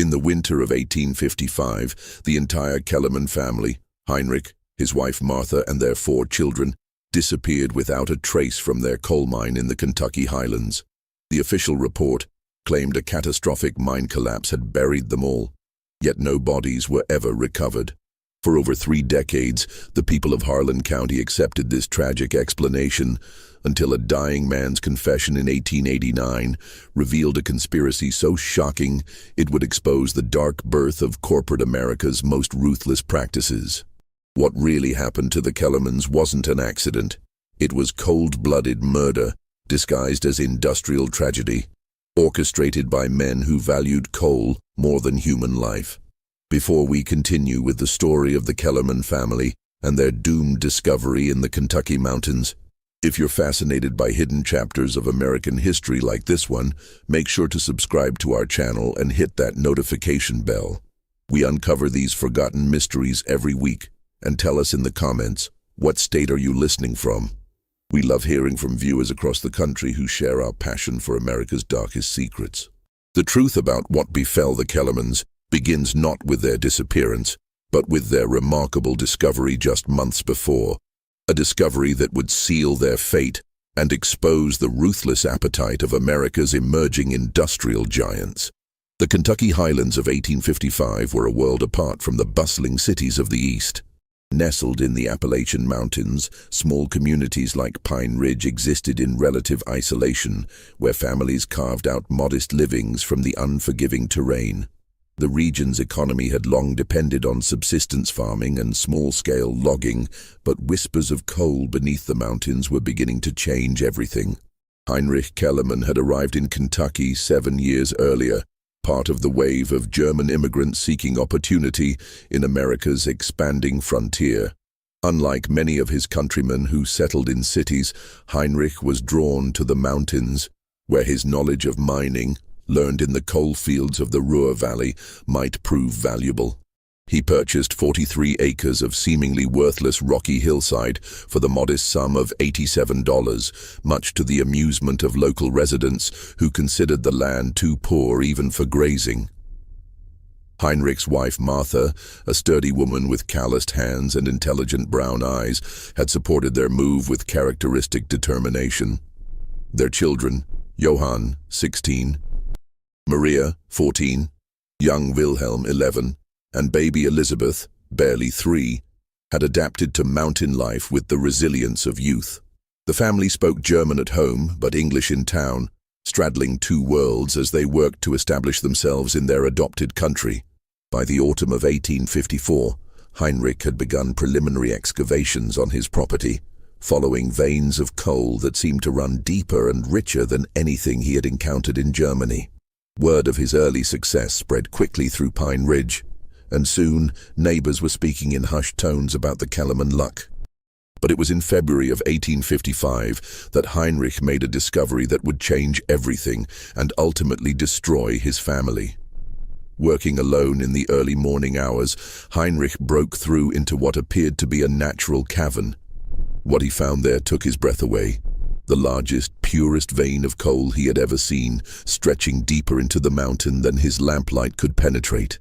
In the winter of 1855, the entire Kellerman family, Heinrich, his wife Martha, and their 4 children, disappeared without a trace from their coal mine in the Kentucky Highlands. The official report claimed a catastrophic mine collapse had buried them all, yet no bodies were ever recovered. For over 3 decades, the people of Harlan County accepted this tragic explanation until a dying man's confession in 1889 revealed a conspiracy so shocking it would expose the dark birth of corporate America's most ruthless practices. What really happened to the Kellermans wasn't an accident. It was cold-blooded murder disguised as industrial tragedy, orchestrated by men who valued coal more than human life. Before we continue with the story of the Kellerman family and their doomed discovery in the Kentucky mountains, if you're fascinated by hidden chapters of American history like this one, make sure to subscribe to our channel and hit that notification bell. We uncover these forgotten mysteries every week, and tell us in the comments, what state are you listening from? We love hearing from viewers across the country who share our passion for America's darkest secrets. The truth about what befell the Kellermans begins not with their disappearance, but with their remarkable discovery just months before, a discovery that would seal their fate and expose the ruthless appetite of America's emerging industrial giants. The Kentucky Highlands of 1855 were a world apart from the bustling cities of the East. Nestled in the Appalachian Mountains, small communities like Pine Ridge existed in relative isolation, where families carved out modest livings from the unforgiving terrain. The region's economy had long depended on subsistence farming and small-scale logging, but whispers of coal beneath the mountains were beginning to change everything. Heinrich Kellerman had arrived in Kentucky 7 years earlier, part of the wave of German immigrants seeking opportunity in America's expanding frontier. Unlike many of his countrymen who settled in cities, Heinrich was drawn to the mountains, where his knowledge of mining, learned in the coal fields of the Ruhr Valley, might prove valuable. He purchased 43 acres of seemingly worthless rocky hillside for the modest sum of $87, much to the amusement of local residents who considered the land too poor even for grazing. Heinrich's wife Martha, a sturdy woman with calloused hands and intelligent brown eyes, had supported their move with characteristic determination. Their children, Johann, 16, Maria, 14, young Wilhelm, 11, and baby Elizabeth, barely 3, had adapted to mountain life with the resilience of youth. The family spoke German at home, but English in town, straddling 2 worlds as they worked to establish themselves in their adopted country. By the autumn of 1854, Heinrich had begun preliminary excavations on his property, following veins of coal that seemed to run deeper and richer than anything he had encountered in Germany. Word of his early success spread quickly through Pine Ridge, and soon neighbors were speaking in hushed tones about the Kellerman luck. But it was in February of 1855 that Heinrich made a discovery that would change everything and ultimately destroy his family. Working alone in the early morning hours, Heinrich broke through into what appeared to be a natural cavern. What he found there took his breath away. The largest, purest vein of coal he had ever seen, stretching deeper into the mountain than his lamplight could penetrate.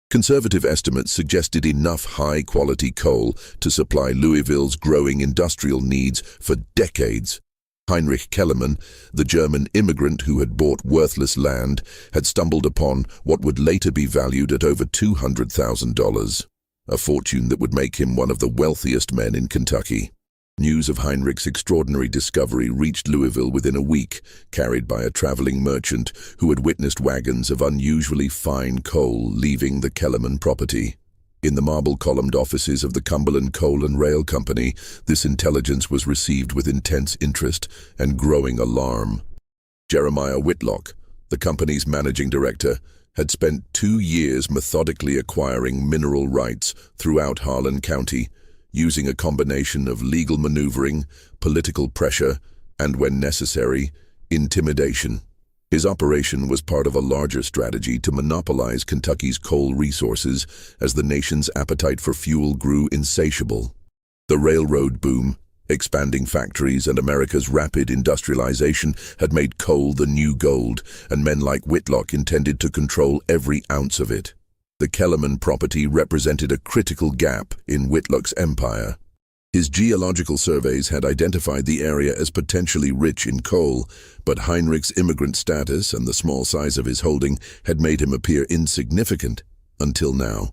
Conservative estimates suggested enough high-quality coal to supply Louisville's growing industrial needs for decades. Heinrich Kellerman, the German immigrant who had bought worthless land, had stumbled upon what would later be valued at over $200,000, a fortune that would make him one of the wealthiest men in Kentucky. News of Heinrich's extraordinary discovery reached Louisville within a week, carried by a traveling merchant who had witnessed wagons of unusually fine coal leaving the Kellerman property. In the marble-columned offices of the Cumberland Coal and Rail Company, this intelligence was received with intense interest and growing alarm. Jeremiah Whitlock, the company's managing director, had spent 2 years methodically acquiring mineral rights throughout Harlan County, using a combination of legal maneuvering, political pressure, and, when necessary, intimidation. His operation was part of a larger strategy to monopolize Kentucky's coal resources as the nation's appetite for fuel grew insatiable. The railroad boom, Expanding factories and America's rapid industrialization had made coal the new gold, and men like Whitlock intended to control every ounce of it. The Kellerman property represented a critical gap in Whitlock's empire. His geological surveys had identified the area as potentially rich in coal, but Heinrich's immigrant status and the small size of his holding had made him appear insignificant until now.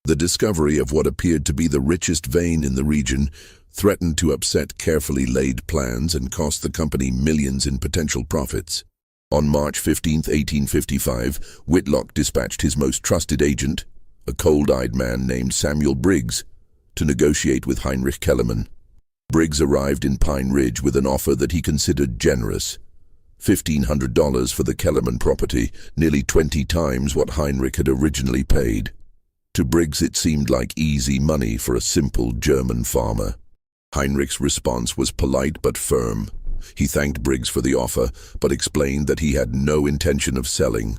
The discovery of what appeared to be the richest vein in the region threatened to upset carefully laid plans and cost the company millions in potential profits. On March 15, 1855, Whitlock dispatched his most trusted agent, a cold-eyed man named Samuel Briggs, to negotiate with Heinrich Kellerman. Briggs arrived in Pine Ridge with an offer that he considered generous: $1,500 for the Kellerman property, nearly 20 times what Heinrich had originally paid. To Briggs it seemed like easy money for a simple German farmer. Heinrich's response was polite but firm. He thanked Briggs for the offer, but explained that he had no intention of selling.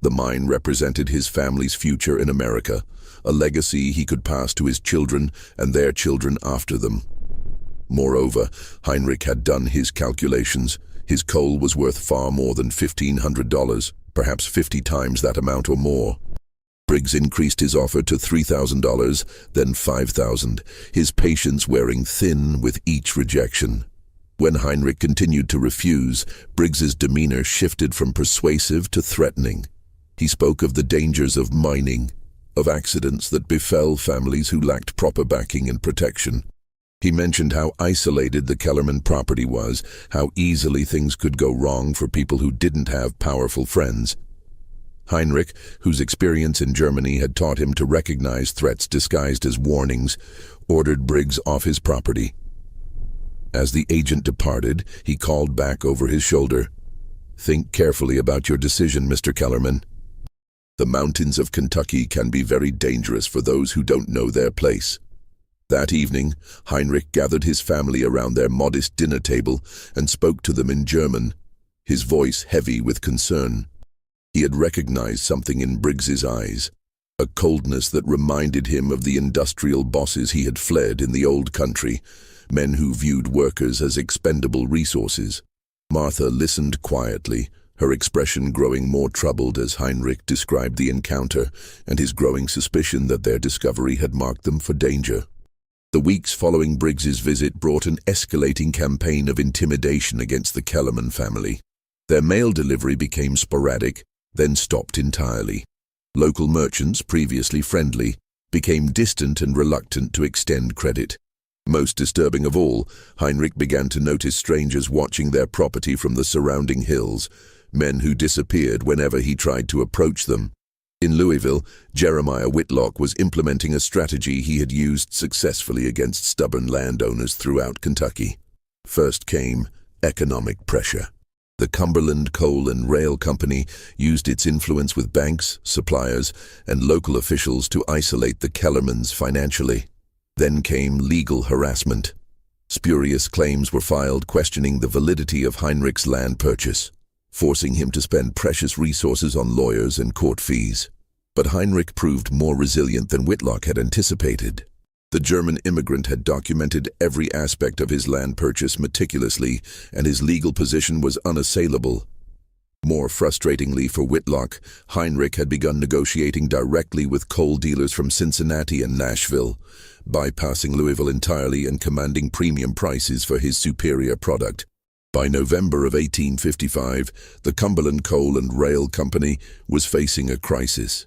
The mine represented his family's future in America, a legacy he could pass to his children and their children after them. Moreover, Heinrich had done his calculations. His coal was worth far more than $1,500, perhaps 50 times that amount or more. Briggs increased his offer to $3,000, then $5,000, his patience wearing thin with each rejection. When Heinrich continued to refuse, Briggs's demeanor shifted from persuasive to threatening. He spoke of the dangers of mining, of accidents that befell families who lacked proper backing and protection. He mentioned how isolated the Kellerman property was, how easily things could go wrong for people who didn't have powerful friends. Heinrich, whose experience in Germany had taught him to recognize threats disguised as warnings, ordered Briggs off his property. As the agent departed, he called back over his shoulder, "Think carefully about your decision, Mr. Kellerman. The mountains of Kentucky can be very dangerous for those who don't know their place." That evening, Heinrich gathered his family around their modest dinner table and spoke to them in German, his voice heavy with concern. He had recognized something in Briggs's eyes, a coldness that reminded him of the industrial bosses he had fled in the old country, men who viewed workers as expendable resources. Martha listened quietly, her expression growing more troubled as Heinrich described the encounter and his growing suspicion that their discovery had marked them for danger. The weeks following Briggs's visit brought an escalating campaign of intimidation against the Kellerman family. Their mail delivery became sporadic, then stopped entirely. Local merchants, previously friendly, became distant and reluctant to extend credit. Most disturbing of all, Heinrich began to notice strangers watching their property from the surrounding hills, men who disappeared whenever he tried to approach them. In Louisville, Jeremiah Whitlock was implementing a strategy he had used successfully against stubborn landowners throughout Kentucky. First came economic pressure. The Cumberland Coal and Rail Company used its influence with banks, suppliers, and local officials to isolate the Kellermans financially. Then came legal harassment. Spurious claims were filed questioning the validity of Heinrich's land purchase, forcing him to spend precious resources on lawyers and court fees. But Heinrich proved more resilient than Whitlock had anticipated. The German immigrant had documented every aspect of his land purchase meticulously, and his legal position was unassailable. More frustratingly for Whitlock, Heinrich had begun negotiating directly with coal dealers from Cincinnati and Nashville, bypassing Louisville entirely and commanding premium prices for his superior product. By November of 1855, the Cumberland Coal and Rail Company was facing a crisis.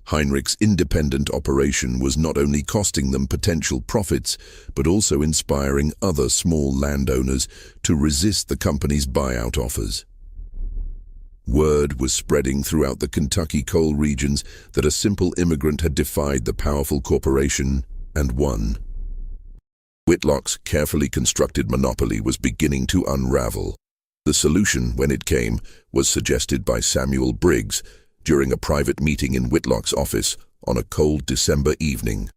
Heinrich's independent operation was not only costing them potential profits, but also inspiring other small landowners to resist the company's buyout offers. Word was spreading throughout the Kentucky coal regions that a simple immigrant had defied the powerful corporation and won. Whitlock's carefully constructed monopoly was beginning to unravel. The solution, when it came, was suggested by Samuel Briggs during a private meeting in Whitlock's office on a cold December evening.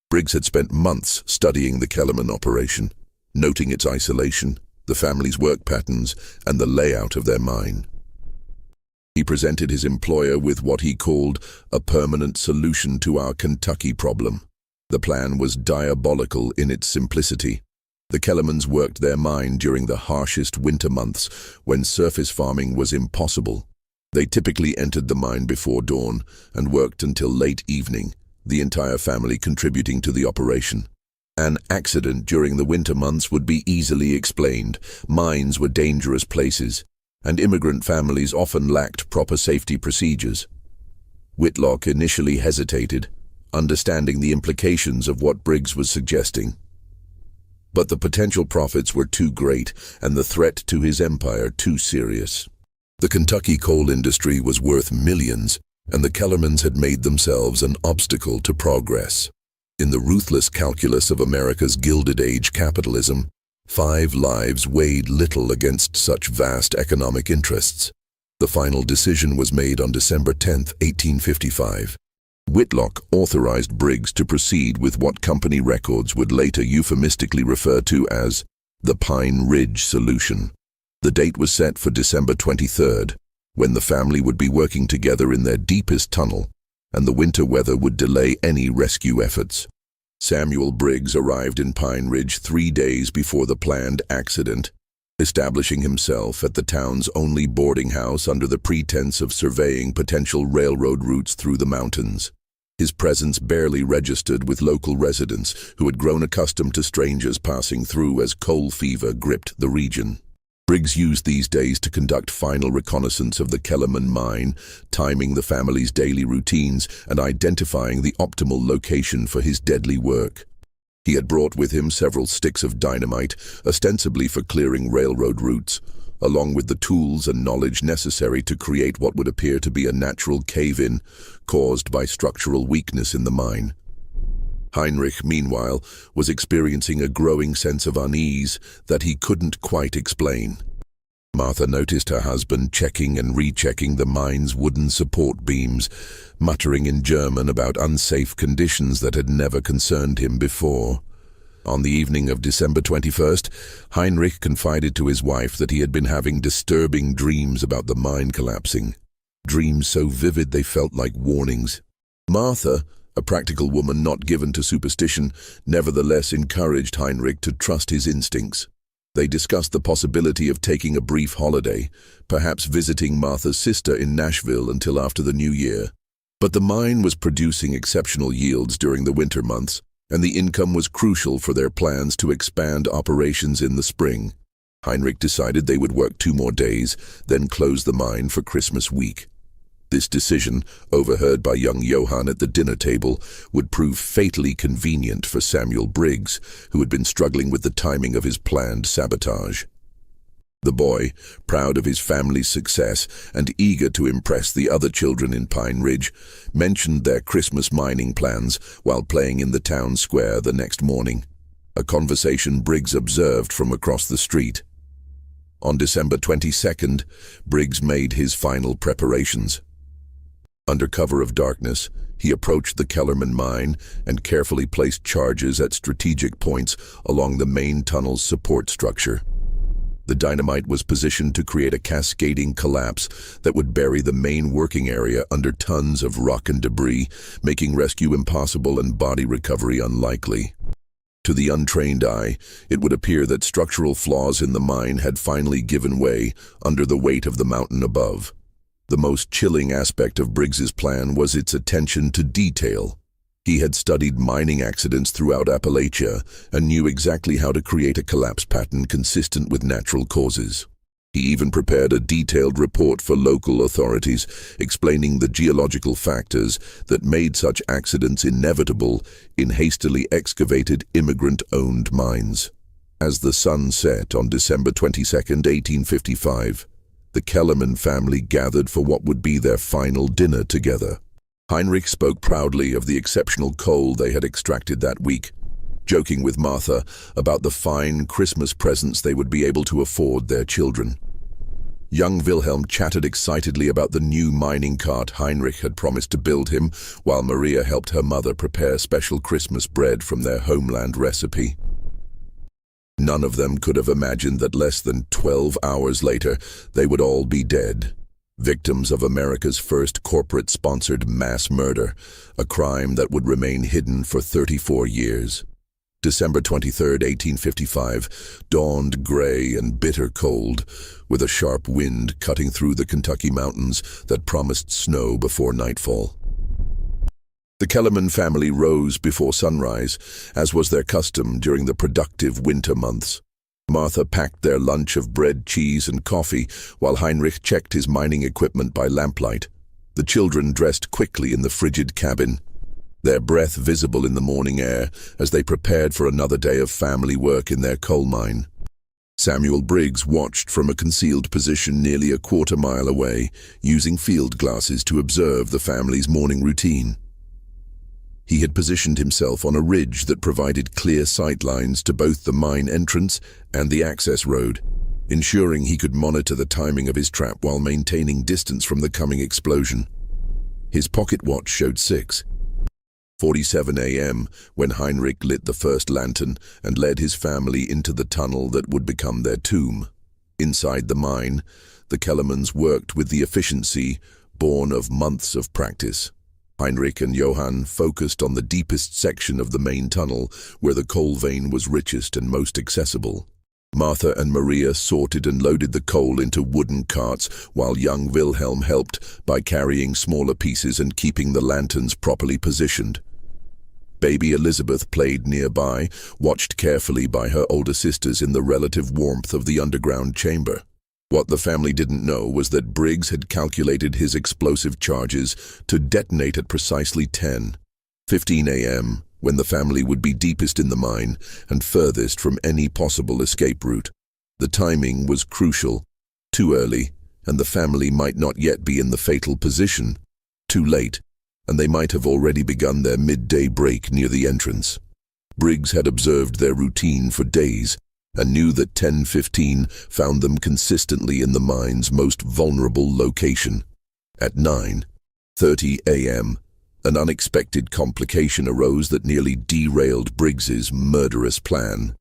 Briggs had spent months studying the Kellerman operation, noting its isolation, the family's work patterns, and the layout of their mine. He presented his employer with what he called a permanent solution to our Kentucky problem. The plan was diabolical in its simplicity. The Kellermans worked their mine during the harshest winter months when surface farming was impossible. They typically entered the mine before dawn and worked until late evening, the entire family contributing to the operation. An accident during the winter months would be easily explained. Mines were dangerous places, and immigrant families often lacked proper safety procedures. Whitlock initially hesitated, understanding the implications of what Briggs was suggesting. But the potential profits were too great, and the threat to his empire too serious. The Kentucky coal industry was worth millions, and the Kellermans had made themselves an obstacle to progress. In the ruthless calculus of America's Gilded Age capitalism, 5 lives weighed little against such vast economic interests. The final decision was made on December 10, 1855. Whitlock authorized Briggs to proceed with what company records would later euphemistically refer to as the Pine Ridge solution. The date was set for December 23rd, when the family would be working together in their deepest tunnel, and the winter weather would delay any rescue efforts. Samuel Briggs arrived in Pine Ridge 3 days before the planned accident, establishing himself at the town's only boarding house under the pretense of surveying potential railroad routes through the mountains. His presence barely registered with local residents who had grown accustomed to strangers passing through as coal fever gripped the region. Briggs used these days to conduct final reconnaissance of the Kellerman mine, timing the family's daily routines and identifying the optimal location for his deadly work. He had brought with him several sticks of dynamite, ostensibly for clearing railroad routes, along with the tools and knowledge necessary to create what would appear to be a natural cave-in caused by structural weakness in the mine. Heinrich, meanwhile, was experiencing a growing sense of unease that he couldn't quite explain. Martha noticed her husband checking and rechecking the mine's wooden support beams, muttering in German about unsafe conditions that had never concerned him before. On the evening of December 21st, Heinrich confided to his wife that he had been having disturbing dreams about the mine collapsing. Dreams so vivid they felt like warnings. Martha, a practical woman not given to superstition, nevertheless encouraged Heinrich to trust his instincts. They discussed the possibility of taking a brief holiday, perhaps visiting Martha's sister in Nashville until after the new year. But the mine was producing exceptional yields during the winter months, and the income was crucial for their plans to expand operations in the spring. Heinrich decided they would work 2 more days, then close the mine for Christmas week. This decision, overheard by young Johann at the dinner table, would prove fatally convenient for Samuel Briggs, who had been struggling with the timing of his planned sabotage. The boy, proud of his family's success and eager to impress the other children in Pine Ridge, mentioned their Christmas mining plans while playing in the town square the next morning, a conversation Briggs observed from across the street. On December 22nd, Briggs made his final preparations. Under cover of darkness, he approached the Kellerman mine and carefully placed charges at strategic points along the main tunnel's support structure. The dynamite was positioned to create a cascading collapse that would bury the main working area under tons of rock and debris, making rescue impossible and body recovery unlikely. To the untrained eye, it would appear that structural flaws in the mine had finally given way under the weight of the mountain above. The most chilling aspect of Briggs's plan was its attention to detail. He had studied mining accidents throughout Appalachia and knew exactly how to create a collapse pattern consistent with natural causes. He even prepared a detailed report for local authorities, explaining the geological factors that made such accidents inevitable in hastily excavated immigrant-owned mines. As the sun set on December 22, 1855, the Kellerman family gathered for what would be their final dinner together. Heinrich spoke proudly of the exceptional coal they had extracted that week, joking with Martha about the fine Christmas presents they would be able to afford their children. Young Wilhelm chatted excitedly about the new mining cart Heinrich had promised to build him, while Maria helped her mother prepare special Christmas bread from their homeland recipe. None of them could have imagined that less than 12 hours later, they would all be dead, victims of America's first corporate-sponsored mass murder, a crime that would remain hidden for 34 years. December 23, 1855, dawned gray and bitter cold, with a sharp wind cutting through the Kentucky mountains that promised snow before nightfall. The Kellerman family rose before sunrise, as was their custom during the productive winter months. Martha packed their lunch of bread, cheese, and coffee, while Heinrich checked his mining equipment by lamplight. The children dressed quickly in the frigid cabin, their breath visible in the morning air as they prepared for another day of family work in their coal mine. Samuel Briggs watched from a concealed position nearly a quarter-mile away, using field glasses to observe the family's morning routine. He had positioned himself on a ridge that provided clear sight lines to both the mine entrance and the access road, ensuring he could monitor the timing of his trap while maintaining distance from the coming explosion. His pocket watch showed 6:47 a.m. when Heinrich lit the first lantern and led his family into the tunnel that would become their tomb. Inside the mine, the Kellermans worked with the efficiency born of months of practice. Heinrich and Johann focused on the deepest section of the main tunnel, where the coal vein was richest and most accessible. Martha and Maria sorted and loaded the coal into wooden carts, while young Wilhelm helped by carrying smaller pieces and keeping the lanterns properly positioned. Baby Elizabeth played nearby, watched carefully by her older sisters in the relative warmth of the underground chamber. What the family didn't know was that Briggs had calculated his explosive charges to detonate at precisely 10:15 a.m., when the family would be deepest in the mine and furthest from any possible escape route. The timing was crucial. Too early, and the family might not yet be in the fatal position. Too late, and they might have already begun their midday break near the entrance. Briggs had observed their routine for days, and knew that 10:15 found them consistently in the mine's most vulnerable location. At 9:30 a.m., an unexpected complication arose that nearly derailed Briggs's murderous plan.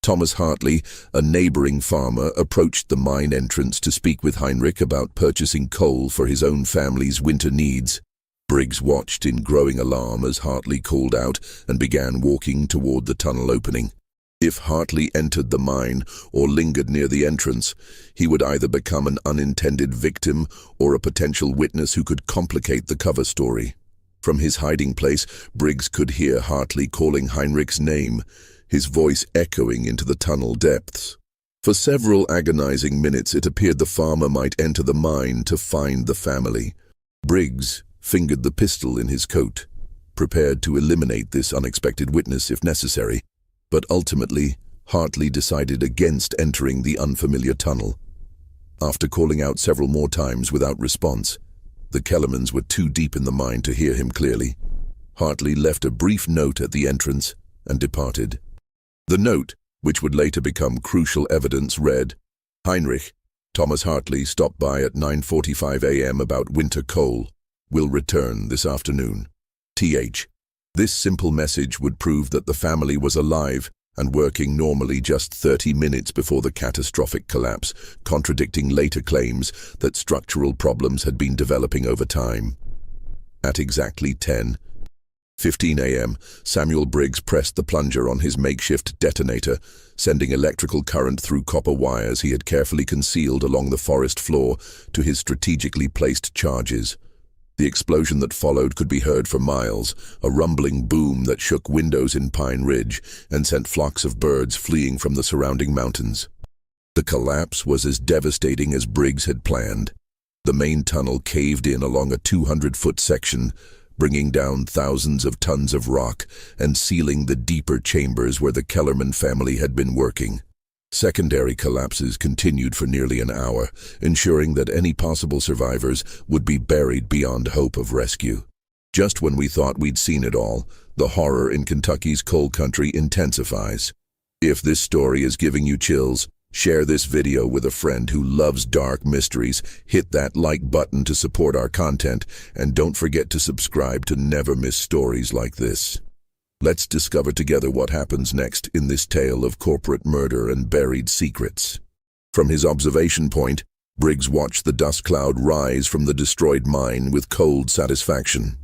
Thomas Hartley, a neighboring farmer, approached the mine entrance to speak with Heinrich about purchasing coal for his own family's winter needs. Briggs watched in growing alarm as Hartley called out and began walking toward the tunnel opening. If Hartley entered the mine or lingered near the entrance, he would either become an unintended victim or a potential witness who could complicate the cover story. From his hiding place, Briggs could hear Hartley calling Heinrich's name, his voice echoing into the tunnel depths. For several agonizing minutes, it appeared the farmer might enter the mine to find the family. Briggs fingered the pistol in his coat, prepared to eliminate this unexpected witness if necessary. But ultimately, Hartley decided against entering the unfamiliar tunnel. After calling out several more times without response, the Kellermans were too deep in the mine to hear him clearly. Hartley left a brief note at the entrance and departed. The note, which would later become crucial evidence, read, "Heinrich, Thomas Hartley stopped by at 9:45 a.m. about winter coal. Will return this afternoon. Th." This simple message would prove that the family was alive and working normally just 30 minutes before the catastrophic collapse, contradicting later claims that structural problems had been developing over time. At exactly 10:15 a.m., Samuel Briggs pressed the plunger on his makeshift detonator, sending electrical current through copper wires he had carefully concealed along the forest floor to his strategically placed charges. The explosion that followed could be heard for miles, a rumbling boom that shook windows in Pine Ridge and sent flocks of birds fleeing from the surrounding mountains. The collapse was as devastating as Briggs had planned. The main tunnel caved in along a 200-foot section, bringing down thousands of tons of rock and sealing the deeper chambers where the Kellerman family had been working. Secondary collapses continued for nearly an hour, ensuring that any possible survivors would be buried beyond hope of rescue. Just when we thought we'd seen it all, the horror in Kentucky's coal country intensifies. If this story is giving you chills, share this video with a friend who loves dark mysteries, hit that like button to support our content, and don't forget to subscribe to never miss stories like this. Let's discover together what happens next in this tale of corporate murder and buried secrets. From his observation point, Briggs watched the dust cloud rise from the destroyed mine with cold satisfaction.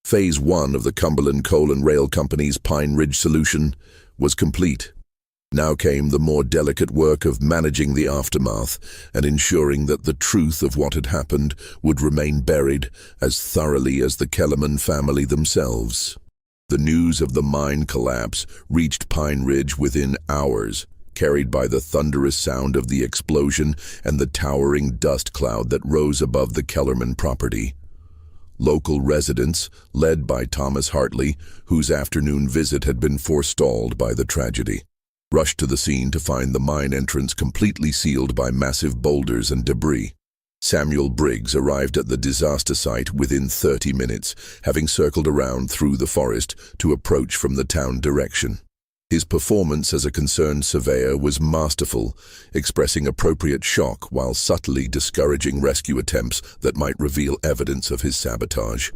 Phase 1 of the Cumberland Coal and Rail Company's Pine Ridge solution was complete. Now came the more delicate work of managing the aftermath and ensuring that the truth of what had happened would remain buried as thoroughly as the Kellerman family themselves. The news of the mine collapse reached Pine Ridge within hours, carried by the thunderous sound of the explosion and the towering dust cloud that rose above the Kellerman property. Local residents, led by Thomas Hartley, whose afternoon visit had been forestalled by the tragedy, rushed to the scene to find the mine entrance completely sealed by massive boulders and debris. Samuel Briggs arrived at the disaster site within 30 minutes, having circled around through the forest to approach from the town direction. His performance as a concerned surveyor was masterful, expressing appropriate shock while subtly discouraging rescue attempts that might reveal evidence of his sabotage.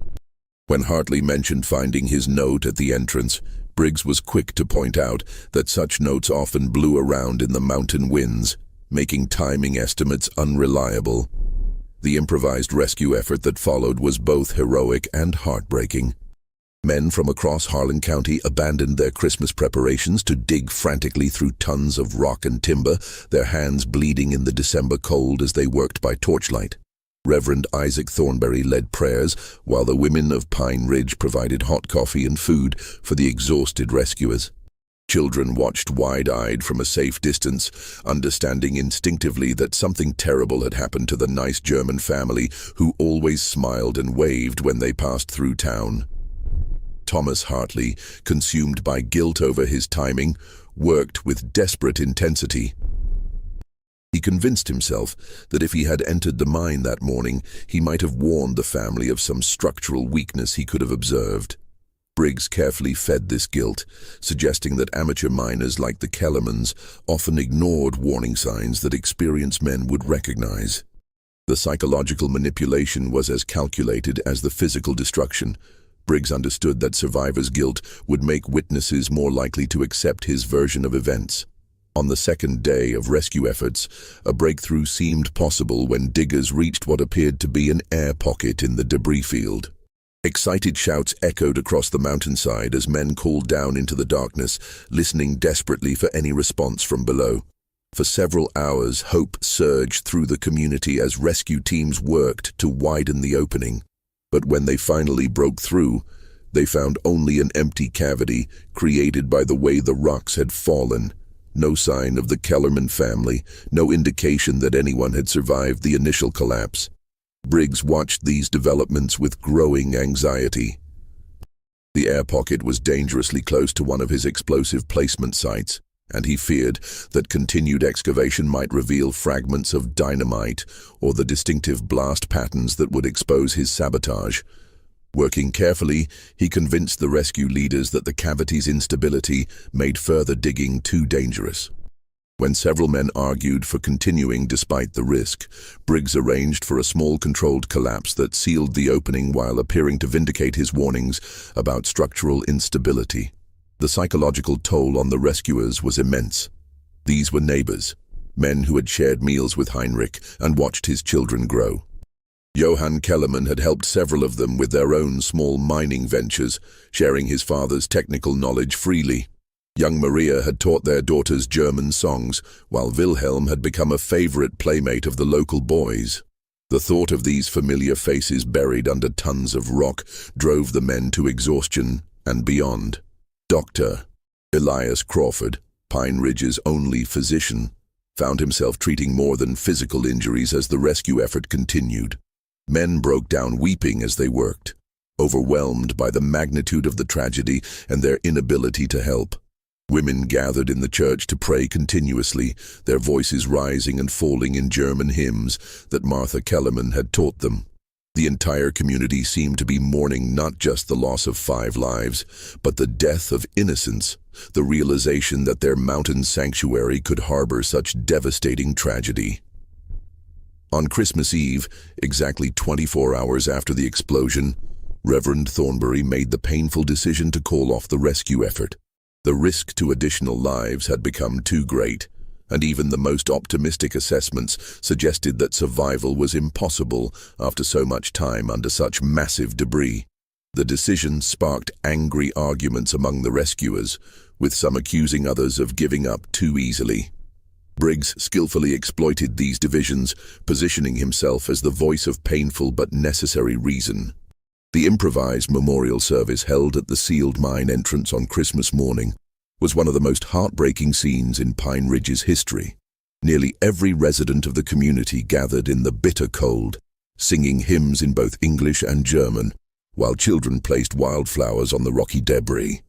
When Hartley mentioned finding his note at the entrance, Briggs was quick to point out that such notes often blew around in the mountain winds, making timing estimates unreliable. The improvised rescue effort that followed was both heroic and heartbreaking. Men from across Harlan County abandoned their Christmas preparations to dig frantically through tons of rock and timber, their hands bleeding in the December cold as they worked by torchlight. Reverend Isaac Thornberry led prayers, while the women of Pine Ridge provided hot coffee and food for the exhausted rescuers. Children watched wide-eyed from a safe distance, understanding instinctively that something terrible had happened to the nice German family who always smiled and waved when they passed through town. Thomas Hartley, consumed by guilt over his timing, worked with desperate intensity. He convinced himself that if he had entered the mine that morning, he might have warned the family of some structural weakness he could have observed. Briggs carefully fed this guilt, suggesting that amateur miners like the Kellermans often ignored warning signs that experienced men would recognize. The psychological manipulation was as calculated as the physical destruction. Briggs understood that survivors' guilt would make witnesses more likely to accept his version of events. On the second day of rescue efforts, a breakthrough seemed possible when diggers reached what appeared to be an air pocket in the debris field. Excited shouts echoed across the mountainside as men called down into the darkness, listening desperately for any response from below. For several hours, hope surged through the community as rescue teams worked to widen the opening. But when they finally broke through, they found only an empty cavity created by the way the rocks had fallen. No sign of the Kellerman family, no indication that anyone had survived the initial collapse. Briggs watched these developments with growing anxiety. The air pocket was dangerously close to one of his explosive placement sites, and he feared that continued excavation might reveal fragments of dynamite or the distinctive blast patterns that would expose his sabotage. Working carefully, he convinced the rescue leaders that the cavity's instability made further digging too dangerous. When several men argued for continuing despite the risk, Briggs arranged for a small controlled collapse that sealed the opening while appearing to vindicate his warnings about structural instability. The psychological toll on the rescuers was immense. These were neighbors, men who had shared meals with Heinrich and watched his children grow. Johann Kellerman had helped several of them with their own small mining ventures, sharing his father's technical knowledge freely. Young Maria had taught their daughters German songs, while Wilhelm had become a favorite playmate of the local boys. The thought of these familiar faces buried under tons of rock drove the men to exhaustion and beyond. Dr. Elias Crawford, Pine Ridge's only physician, found himself treating more than physical injuries as the rescue effort continued. Men broke down weeping as they worked, overwhelmed by the magnitude of the tragedy and their inability to help. Women gathered in the church to pray continuously, their voices rising and falling in German hymns that Martha Kellerman had taught them. The entire community seemed to be mourning not just the loss of 5 lives, but the death of innocence, the realization that their mountain sanctuary could harbor such devastating tragedy. On Christmas Eve, exactly 24 hours after the explosion, Reverend Thornberry made the painful decision to call off the rescue effort. The risk to additional lives had become too great, and even the most optimistic assessments suggested that survival was impossible after so much time under such massive debris. The decision sparked angry arguments among the rescuers, with some accusing others of giving up too easily. Briggs skillfully exploited these divisions, positioning himself as the voice of painful but necessary reason. The improvised memorial service held at the sealed mine entrance on Christmas morning was one of the most heartbreaking scenes in Pine Ridge's history. Nearly every resident of the community gathered in the bitter cold, singing hymns in both English and German, while children placed wildflowers on the rocky debris.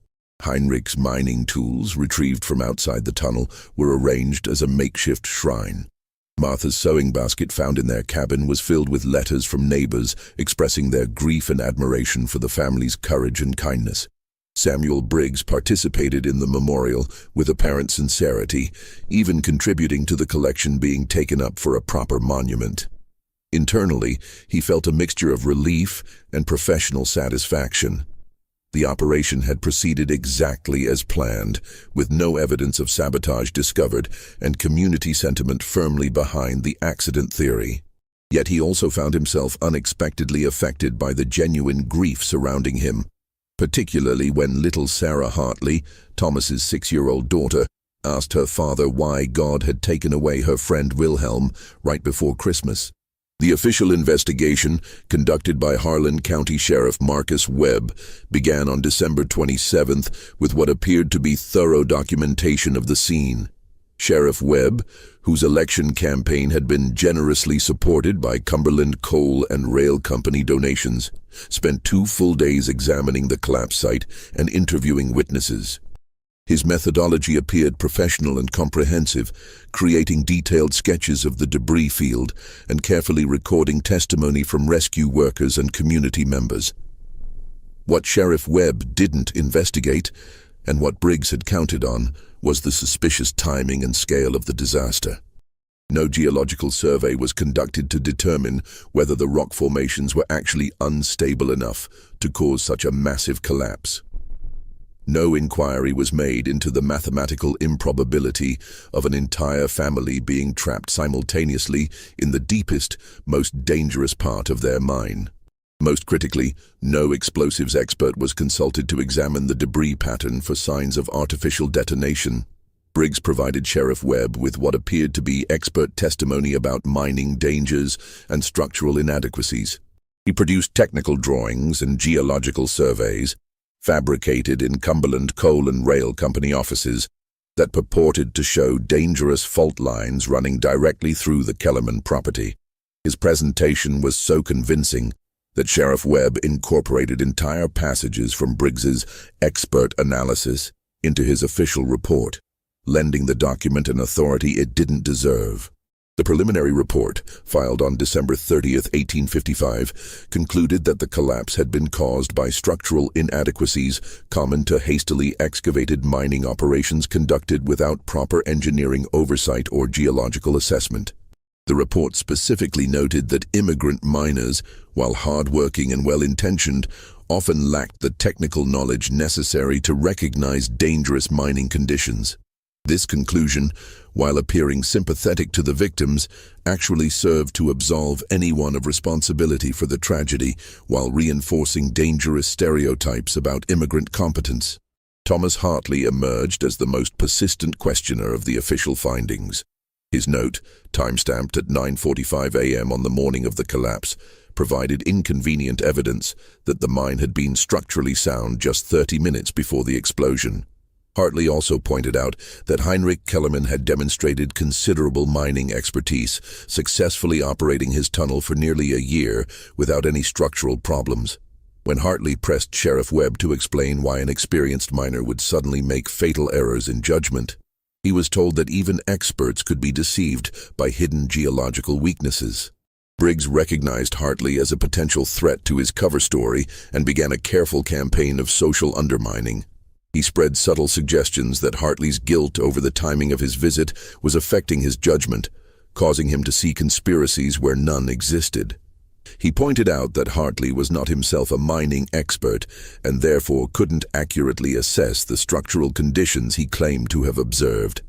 Heinrich's mining tools, retrieved from outside the tunnel, were arranged as a makeshift shrine. Martha's sewing basket found in their cabin was filled with letters from neighbors expressing their grief and admiration for the family's courage and kindness. Samuel Briggs participated in the memorial with apparent sincerity, even contributing to the collection being taken up for a proper monument. Internally, he felt a mixture of relief and professional satisfaction. The operation had proceeded exactly as planned, with no evidence of sabotage discovered and community sentiment firmly behind the accident theory. Yet he also found himself unexpectedly affected by the genuine grief surrounding him, particularly when little Sarah Hartley, Thomas's 6-year-old daughter, asked her father why God had taken away her friend Wilhelm right before Christmas. The official investigation, conducted by Harlan County Sheriff Marcus Webb, began on December 27th with what appeared to be thorough documentation of the scene. Sheriff Webb, whose election campaign had been generously supported by Cumberland Coal and Rail Company donations, spent 2 full days examining the collapse site and interviewing witnesses. His methodology appeared professional and comprehensive, creating detailed sketches of the debris field and carefully recording testimony from rescue workers and community members. What Sheriff Webb didn't investigate, and what Briggs had counted on, was the suspicious timing and scale of the disaster. No geological survey was conducted to determine whether the rock formations were actually unstable enough to cause such a massive collapse. No inquiry was made into the mathematical improbability of an entire family being trapped simultaneously in the deepest, most dangerous part of their mine. Most critically, no explosives expert was consulted to examine the debris pattern for signs of artificial detonation. Briggs provided Sheriff Webb with what appeared to be expert testimony about mining dangers and structural inadequacies. He produced technical drawings and geological surveys, fabricated in Cumberland Coal and Rail Company offices, that purported to show dangerous fault lines running directly through the Kellerman property. His presentation was so convincing that Sheriff Webb incorporated entire passages from Briggs's expert analysis into his official report, lending the document an authority it didn't deserve. The preliminary report, filed on December 30th, 1855, concluded that the collapse had been caused by structural inadequacies common to hastily excavated mining operations conducted without proper engineering oversight or geological assessment. The report specifically noted that immigrant miners, while hard-working and well-intentioned, often lacked the technical knowledge necessary to recognize dangerous mining conditions. This conclusion, while appearing sympathetic to the victims, actually served to absolve anyone of responsibility for the tragedy while reinforcing dangerous stereotypes about immigrant competence. Thomas Hartley emerged as the most persistent questioner of the official findings. His note, timestamped at 9:45 a.m. on the morning of the collapse, provided inconvenient evidence that the mine had been structurally sound just 30 minutes before the explosion. Hartley also pointed out that Heinrich Kellerman had demonstrated considerable mining expertise, successfully operating his tunnel for nearly a year without any structural problems. When Hartley pressed Sheriff Webb to explain why an experienced miner would suddenly make fatal errors in judgment, he was told that even experts could be deceived by hidden geological weaknesses. Briggs recognized Hartley as a potential threat to his cover story and began a careful campaign of social undermining. He spread subtle suggestions that Hartley's guilt over the timing of his visit was affecting his judgment, causing him to see conspiracies where none existed. He pointed out that Hartley was not himself a mining expert and therefore couldn't accurately assess the structural conditions he claimed to have observed.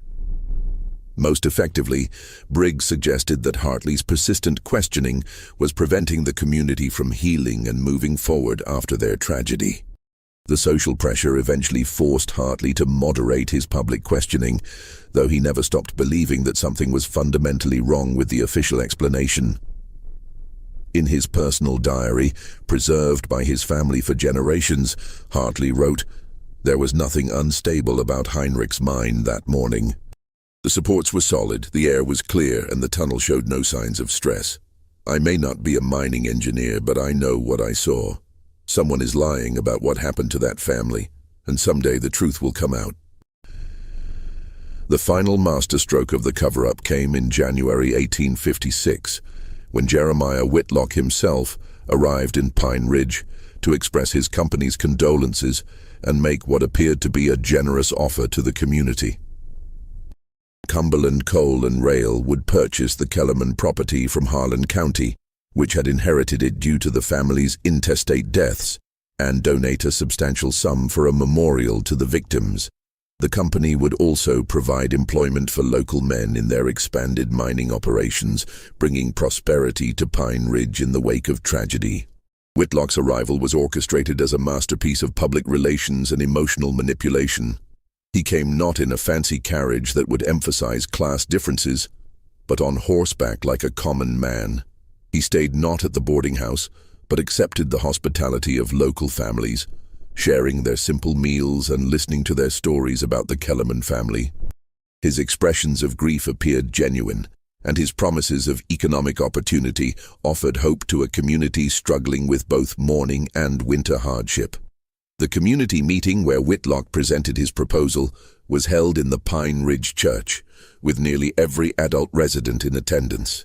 Most effectively, Briggs suggested that Hartley's persistent questioning was preventing the community from healing and moving forward after their tragedy. The social pressure eventually forced Hartley to moderate his public questioning, though he never stopped believing that something was fundamentally wrong with the official explanation. In his personal diary, preserved by his family for generations, Hartley wrote, "There was nothing unstable about Heinrich's mind that morning. The supports were solid, the air was clear, and the tunnel showed no signs of stress. I may not be a mining engineer, but I know what I saw. Someone is lying about what happened to that family, and someday the truth will come out." The final masterstroke of the cover-up came in January 1856, when Jeremiah Whitlock himself arrived in Pine Ridge to express his company's condolences and make what appeared to be a generous offer to the community. Cumberland Coal and Rail would purchase the Kellerman property from Harlan County, which had inherited it due to the family's intestate deaths, and donate a substantial sum for a memorial to the victims. The company would also provide employment for local men in their expanded mining operations, bringing prosperity to Pine Ridge in the wake of tragedy. Whitlock's arrival was orchestrated as a masterpiece of public relations and emotional manipulation. He came not in a fancy carriage that would emphasize class differences, but on horseback like a common man. He stayed not at the boarding house, but accepted the hospitality of local families, sharing their simple meals and listening to their stories about the Kellerman family. His expressions of grief appeared genuine, and his promises of economic opportunity offered hope to a community struggling with both mourning and winter hardship. The community meeting where Whitlock presented his proposal was held in the Pine Ridge Church, with nearly every adult resident in attendance.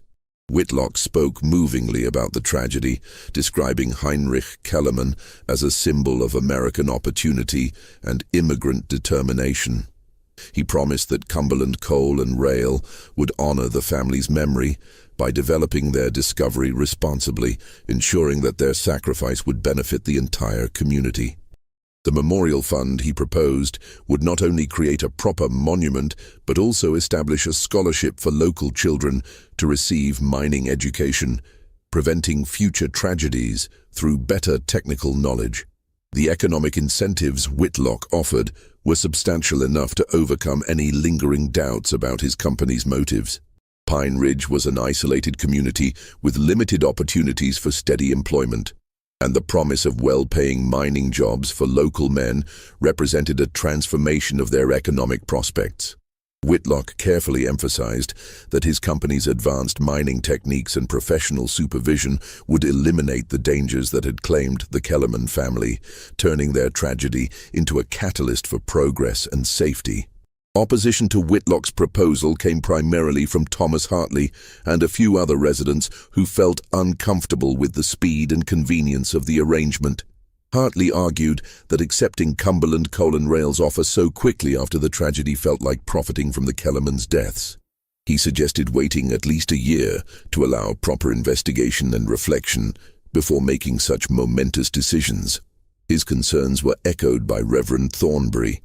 Whitlock spoke movingly about the tragedy, describing Heinrich Kellerman as a symbol of American opportunity and immigrant determination. He promised that Cumberland Coal and Rail would honor the family's memory by developing their discovery responsibly, ensuring that their sacrifice would benefit the entire community. The memorial fund, he proposed, would not only create a proper monument, but also establish a scholarship for local children to receive mining education, preventing future tragedies through better technical knowledge. The economic incentives Whitlock offered were substantial enough to overcome any lingering doubts about his company's motives. Pine Ridge was an isolated community with limited opportunities for steady employment, and the promise of well-paying mining jobs for local men represented a transformation of their economic prospects. Whitlock carefully emphasized that his company's advanced mining techniques and professional supervision would eliminate the dangers that had claimed the Kellerman family, turning their tragedy into a catalyst for progress and safety. Opposition to Whitlock's proposal came primarily from Thomas Hartley and a few other residents who felt uncomfortable with the speed and convenience of the arrangement. Hartley argued that accepting Cumberland Coal and Rail's offer so quickly after the tragedy felt like profiting from the Kellerman's deaths. He suggested waiting at least a year to allow proper investigation and reflection before making such momentous decisions. His concerns were echoed by Reverend Thornbury,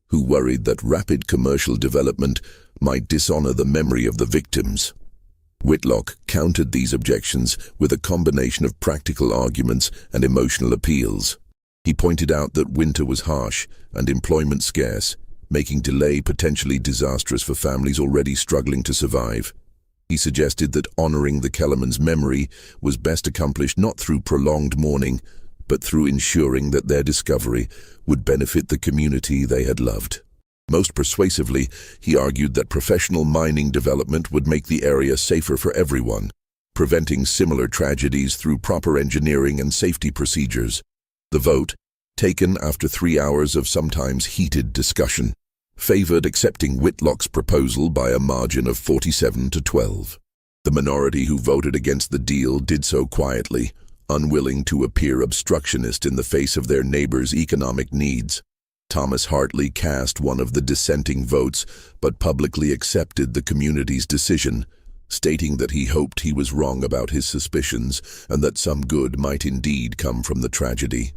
who worried that rapid commercial development might dishonor the memory of the victims. Whitlock countered these objections with a combination of practical arguments and emotional appeals. He pointed out that winter was harsh and employment scarce, making delay potentially disastrous for families already struggling to survive. He suggested that honoring the Kellerman's memory was best accomplished not through prolonged mourning, but through ensuring that their discovery would benefit the community they had loved. Most persuasively, he argued that professional mining development would make the area safer for everyone, preventing similar tragedies through proper engineering and safety procedures. The vote, taken after 3 hours of sometimes heated discussion, favored accepting Whitlock's proposal by a margin of 47 to 12. The minority who voted against the deal did so quietly, unwilling to appear obstructionist in the face of their neighbors' economic needs. Thomas Hartley cast one of the dissenting votes, but publicly accepted the community's decision, stating that he hoped he was wrong about his suspicions and that some good might indeed come from the tragedy.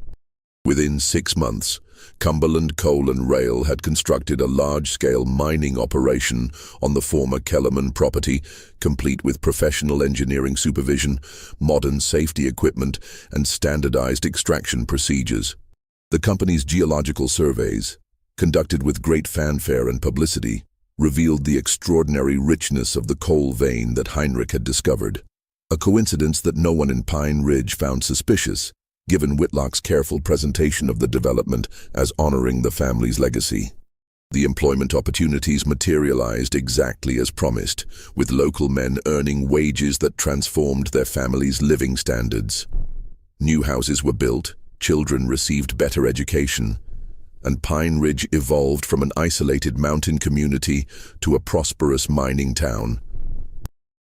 Within 6 months, Cumberland Coal and Rail had constructed a large-scale mining operation on the former Kellerman property, complete with professional engineering supervision, modern safety equipment, and standardized extraction procedures. The company's geological surveys, conducted with great fanfare and publicity, revealed the extraordinary richness of the coal vein that Heinrich had discovered, a coincidence that no one in Pine Ridge found suspicious, given Whitlock's careful presentation of the development as honoring the family's legacy. The employment opportunities materialized exactly as promised, with local men earning wages that transformed their families' living standards. New houses were built, children received better education, and Pine Ridge evolved from an isolated mountain community to a prosperous mining town.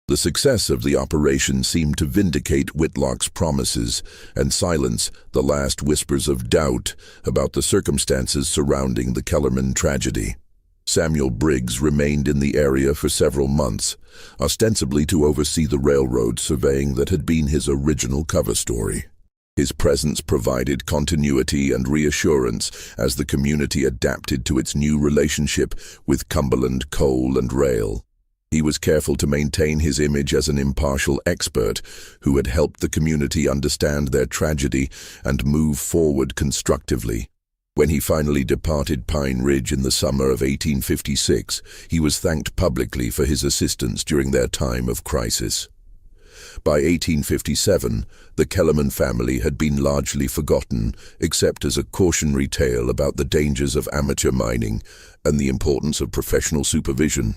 The success of the operation seemed to vindicate Whitlock's promises and silence the last whispers of doubt about the circumstances surrounding the Kellerman tragedy. Samuel Briggs remained in the area for several months, ostensibly to oversee the railroad surveying that had been his original cover story. His presence provided continuity and reassurance as the community adapted to its new relationship with Cumberland Coal and Rail. He was careful to maintain his image as an impartial expert who had helped the community understand their tragedy and move forward constructively. When he finally departed Pine Ridge in the summer of 1856, he was thanked publicly for his assistance during their time of crisis. By 1857, the Kellerman family had been largely forgotten, except as a cautionary tale about the dangers of amateur mining and the importance of professional supervision.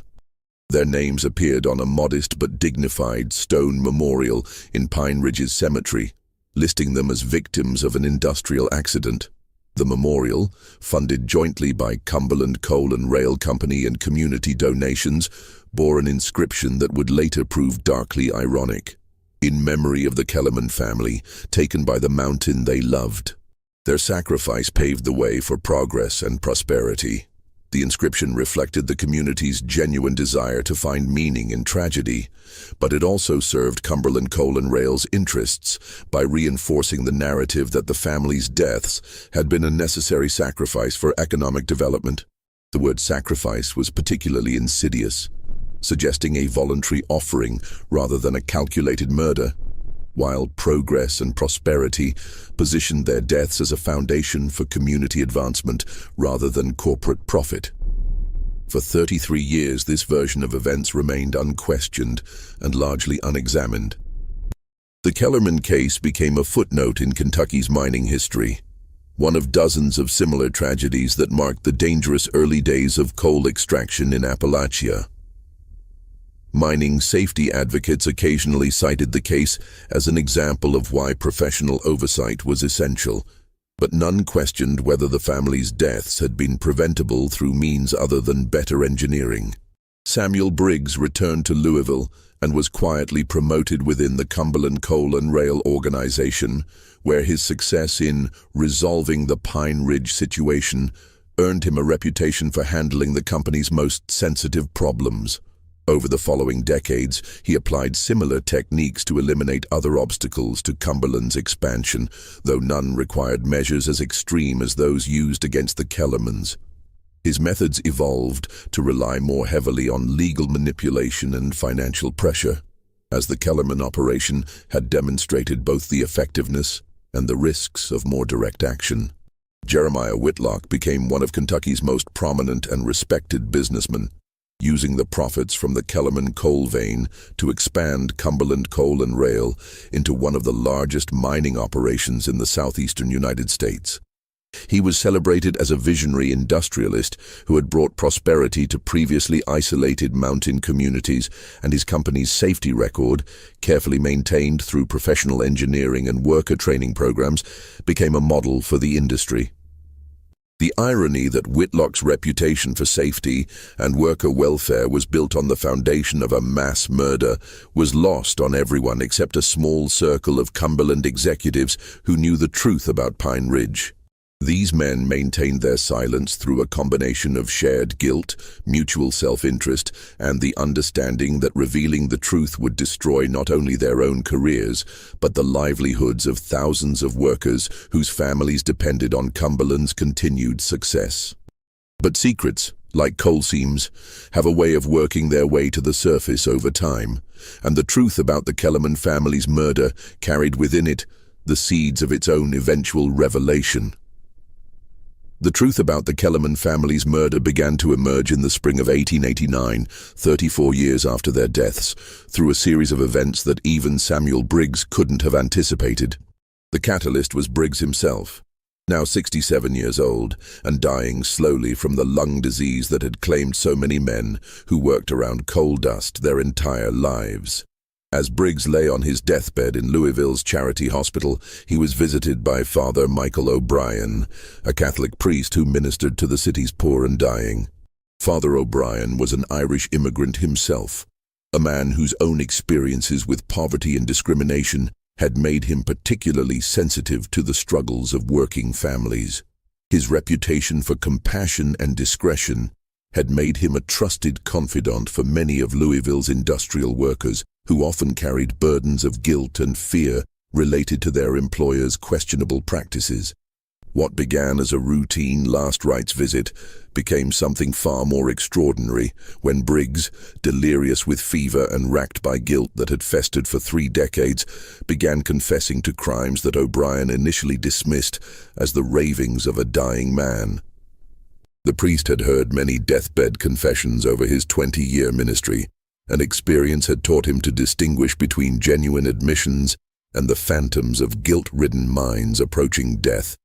Their names appeared on a modest but dignified stone memorial in Pine Ridge's cemetery, listing them as victims of an industrial accident. The memorial, funded jointly by Cumberland Coal and Rail Company and community donations, bore an inscription that would later prove darkly ironic. In memory of the Kellerman family, taken by the mountain they loved. Their sacrifice paved the way for progress and prosperity. The inscription reflected the community's genuine desire to find meaning in tragedy, but it also served Cumberland Coal and Rail's interests by reinforcing the narrative that the family's deaths had been a necessary sacrifice for economic development. The word sacrifice was particularly insidious, suggesting a voluntary offering rather than a calculated murder, while progress and prosperity positioned their deaths as a foundation for community advancement rather than corporate profit. For 33 years, this version of events remained unquestioned and largely unexamined. The Kellerman case became a footnote in Kentucky's mining history, one of dozens of similar tragedies that marked the dangerous early days of coal extraction in Appalachia. Mining safety advocates occasionally cited the case as an example of why professional oversight was essential, but none questioned whether the family's deaths had been preventable through means other than better engineering. Samuel Briggs returned to Louisville and was quietly promoted within the Cumberland Coal and Rail organization, where his success in resolving the Pine Ridge situation earned him a reputation for handling the company's most sensitive problems. Over the following decades, he applied similar techniques to eliminate other obstacles to Cumberland's expansion, though none required measures as extreme as those used against the Kellermans. His methods evolved to rely more heavily on legal manipulation and financial pressure, as the Kellerman operation had demonstrated both the effectiveness and the risks of more direct action. Jeremiah Whitlock became one of Kentucky's most prominent and respected businessmen, using the profits from the Kellerman coal vein to expand Cumberland Coal and Rail into one of the largest mining operations in the southeastern United States. He was celebrated as a visionary industrialist who had brought prosperity to previously isolated mountain communities, and his company's safety record, carefully maintained through professional engineering and worker training programs, became a model for the industry. The irony that Whitlock's reputation for safety and worker welfare was built on the foundation of a mass murder was lost on everyone except a small circle of Cumberland executives who knew the truth about Pine Ridge. These men maintained their silence through a combination of shared guilt, mutual self-interest, and the understanding that revealing the truth would destroy not only their own careers, but the livelihoods of thousands of workers whose families depended on Cumberland's continued success. But secrets, like coal seams, have a way of working their way to the surface over time, and the truth about the Kellerman family's murder carried within it the seeds of its own eventual revelation. The truth about the Kellerman family's murder began to emerge in the spring of 1889, 34 years after their deaths, through a series of events that even Samuel Briggs couldn't have anticipated. The catalyst was Briggs himself, now 67 years old and dying slowly from the lung disease that had claimed so many men who worked around coal dust their entire lives. As Briggs lay on his deathbed in Louisville's Charity Hospital, he was visited by Father Michael O'Brien, a Catholic priest who ministered to the city's poor and dying. Father O'Brien was an Irish immigrant himself, a man whose own experiences with poverty and discrimination had made him particularly sensitive to the struggles of working families. His reputation for compassion and discretion had made him a trusted confidant for many of Louisville's industrial workers who often carried burdens of guilt and fear related to their employers' questionable practices. What began as a routine last rites visit became something far more extraordinary when Briggs, delirious with fever and racked by guilt that had festered for 3 decades, began confessing to crimes that O'Brien initially dismissed as the ravings of a dying man. The priest had heard many deathbed confessions over his 20-year ministry, and experience had taught him to distinguish between genuine admissions and the phantoms of guilt-ridden minds approaching death.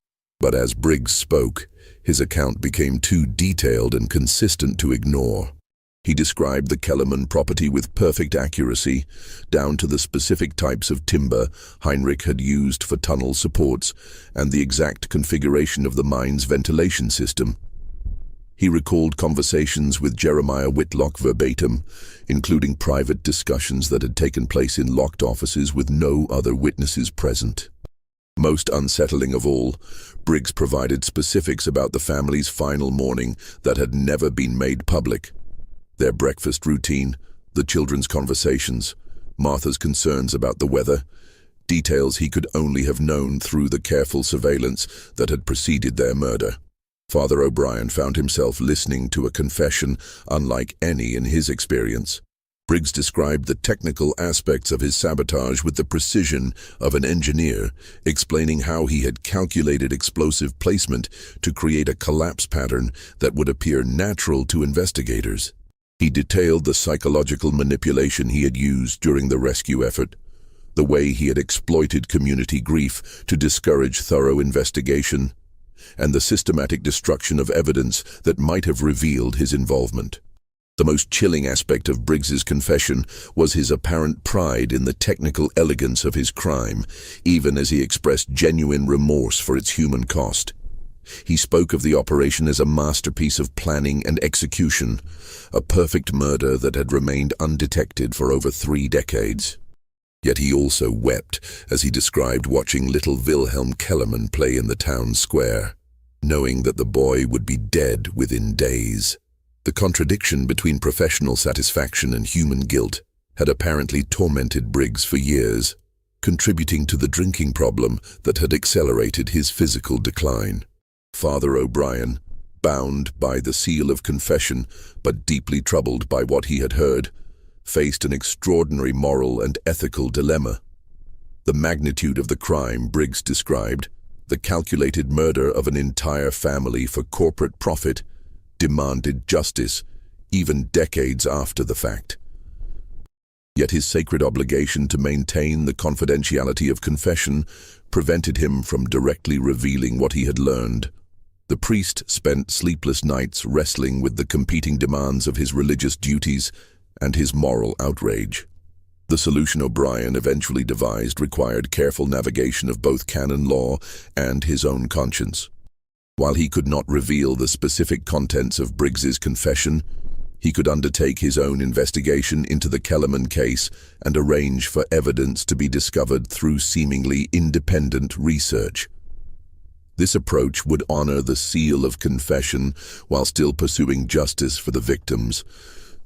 But as Briggs spoke, his account became too detailed and consistent to ignore. He described the Kellerman property with perfect accuracy, down to the specific types of timber Heinrich had used for tunnel supports and the exact configuration of the mine's ventilation system. He recalled conversations with Jeremiah Whitlock verbatim, including private discussions that had taken place in locked offices with no other witnesses present. Most unsettling of all, Briggs provided specifics about the family's final morning that had never been made public. Their breakfast routine, the children's conversations, Martha's concerns about the weather, details he could only have known through the careful surveillance that had preceded their murder. Father O'Brien found himself listening to a confession unlike any in his experience. Briggs described the technical aspects of his sabotage with the precision of an engineer, explaining how he had calculated explosive placement to create a collapse pattern that would appear natural to investigators. He detailed the psychological manipulation he had used during the rescue effort, the way he had exploited community grief to discourage thorough investigation, and the systematic destruction of evidence that might have revealed his involvement. The most chilling aspect of Briggs's confession was his apparent pride in the technical elegance of his crime, even as he expressed genuine remorse for its human cost. He spoke of the operation as a masterpiece of planning and execution, a perfect murder that had remained undetected for over 3 decades. Yet he also wept as he described watching little Wilhelm Kellerman play in the town square, knowing that the boy would be dead within days. The contradiction between professional satisfaction and human guilt had apparently tormented Briggs for years, contributing to the drinking problem that had accelerated his physical decline. Father O'Brien, bound by the seal of confession but deeply troubled by what he had heard, faced an extraordinary moral and ethical dilemma. The magnitude of the crime Briggs described, the calculated murder of an entire family for corporate profit, demanded justice, even decades after the fact. Yet his sacred obligation to maintain the confidentiality of confession prevented him from directly revealing what he had learned. The priest spent sleepless nights wrestling with the competing demands of his religious duties and his moral outrage. The solution O'Brien eventually devised required careful navigation of both canon law and his own conscience. While he could not reveal the specific contents of Briggs's confession, he could undertake his own investigation into the Kellerman case and arrange for evidence to be discovered through seemingly independent research. This approach would honor the seal of confession while still pursuing justice for the victims,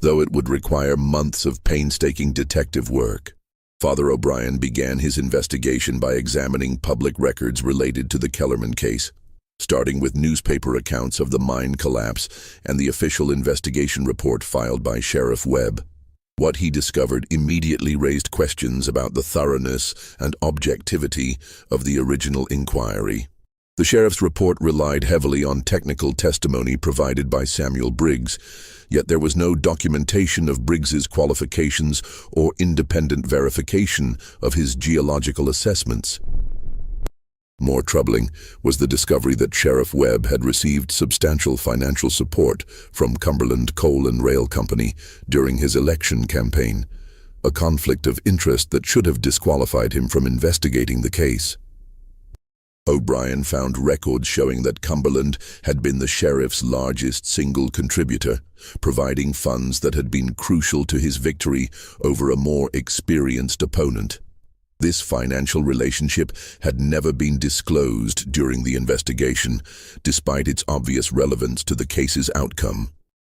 though it would require months of painstaking detective work. Father O'Brien began his investigation by examining public records related to the Kellerman case, starting with newspaper accounts of the mine collapse and the official investigation report filed by Sheriff Webb. What he discovered immediately raised questions about the thoroughness and objectivity of the original inquiry. The sheriff's report relied heavily on technical testimony provided by Samuel Briggs, yet there was no documentation of Briggs's qualifications or independent verification of his geological assessments. More troubling was the discovery that Sheriff Webb had received substantial financial support from Cumberland Coal and Rail Company during his election campaign, a conflict of interest that should have disqualified him from investigating the case. O'Brien found records showing that Cumberland had been the sheriff's largest single contributor, providing funds that had been crucial to his victory over a more experienced opponent. This financial relationship had never been disclosed during the investigation, despite its obvious relevance to the case's outcome.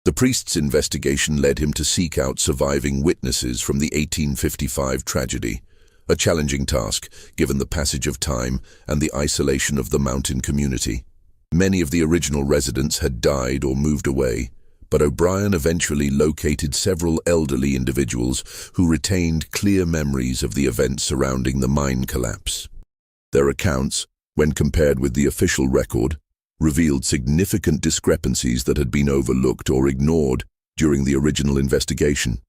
The priest's investigation led him to seek out surviving witnesses from the 1855 tragedy, a challenging task given the passage of time and the isolation of the mountain community. Many of the original residents had died or moved away, but O'Brien eventually located several elderly individuals who retained clear memories of the events surrounding the mine collapse. Their accounts, when compared with the official record, revealed significant discrepancies that had been overlooked or ignored during the original investigation.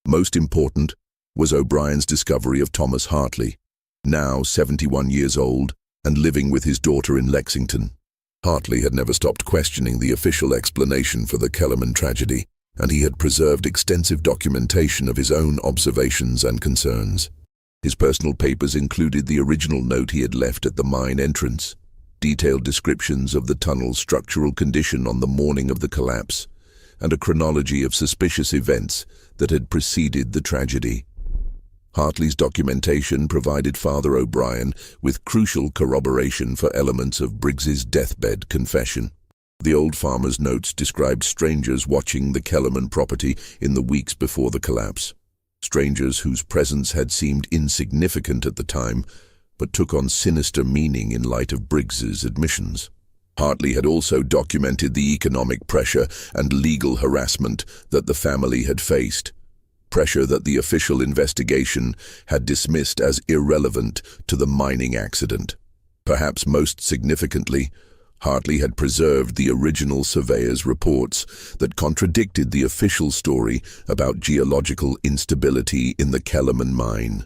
Most important was O'Brien's discovery of Thomas Hartley, now 71 years old and living with his daughter in Lexington. Hartley had never stopped questioning the official explanation for the Kellerman tragedy, and he had preserved extensive documentation of his own observations and concerns. His personal papers included the original note he had left at the mine entrance, detailed descriptions of the tunnel's structural condition on the morning of the collapse, and a chronology of suspicious events that had preceded the tragedy. Hartley's documentation provided Father O'Brien with crucial corroboration for elements of Briggs's deathbed confession. The old farmer's notes described strangers watching the Kellerman property in the weeks before the collapse, strangers whose presence had seemed insignificant at the time, but took on sinister meaning in light of Briggs's admissions. Hartley had also documented the economic pressure and legal harassment that the family had faced, pressure that the official investigation had dismissed as irrelevant to the mining accident. Perhaps most significantly, Hartley had preserved the original surveyor's reports that contradicted the official story about geological instability in the Kellerman mine.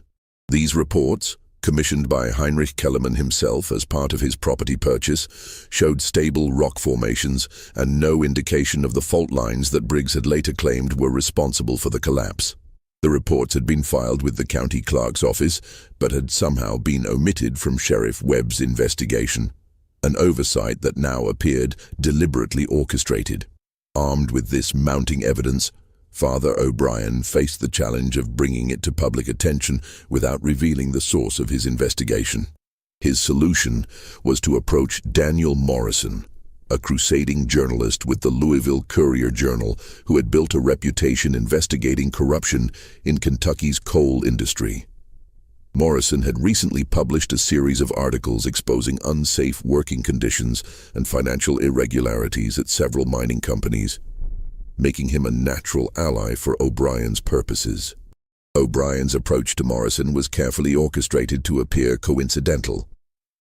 These reports, commissioned by Heinrich Kellerman himself as part of his property purchase, showed stable rock formations and no indication of the fault lines that Briggs had later claimed were responsible for the collapse. The reports had been filed with the county clerk's office, but had somehow been omitted from Sheriff Webb's investigation, an oversight that now appeared deliberately orchestrated. Armed with this mounting evidence, Father O'Brien faced the challenge of bringing it to public attention without revealing the source of his investigation. His solution was to approach Daniel Morrison, a crusading journalist with the Louisville Courier-Journal who had built a reputation investigating corruption in Kentucky's coal industry. Morrison had recently published a series of articles exposing unsafe working conditions and financial irregularities at several mining companies, making him a natural ally for O'Brien's purposes. O'Brien's approach to Morrison was carefully orchestrated to appear coincidental.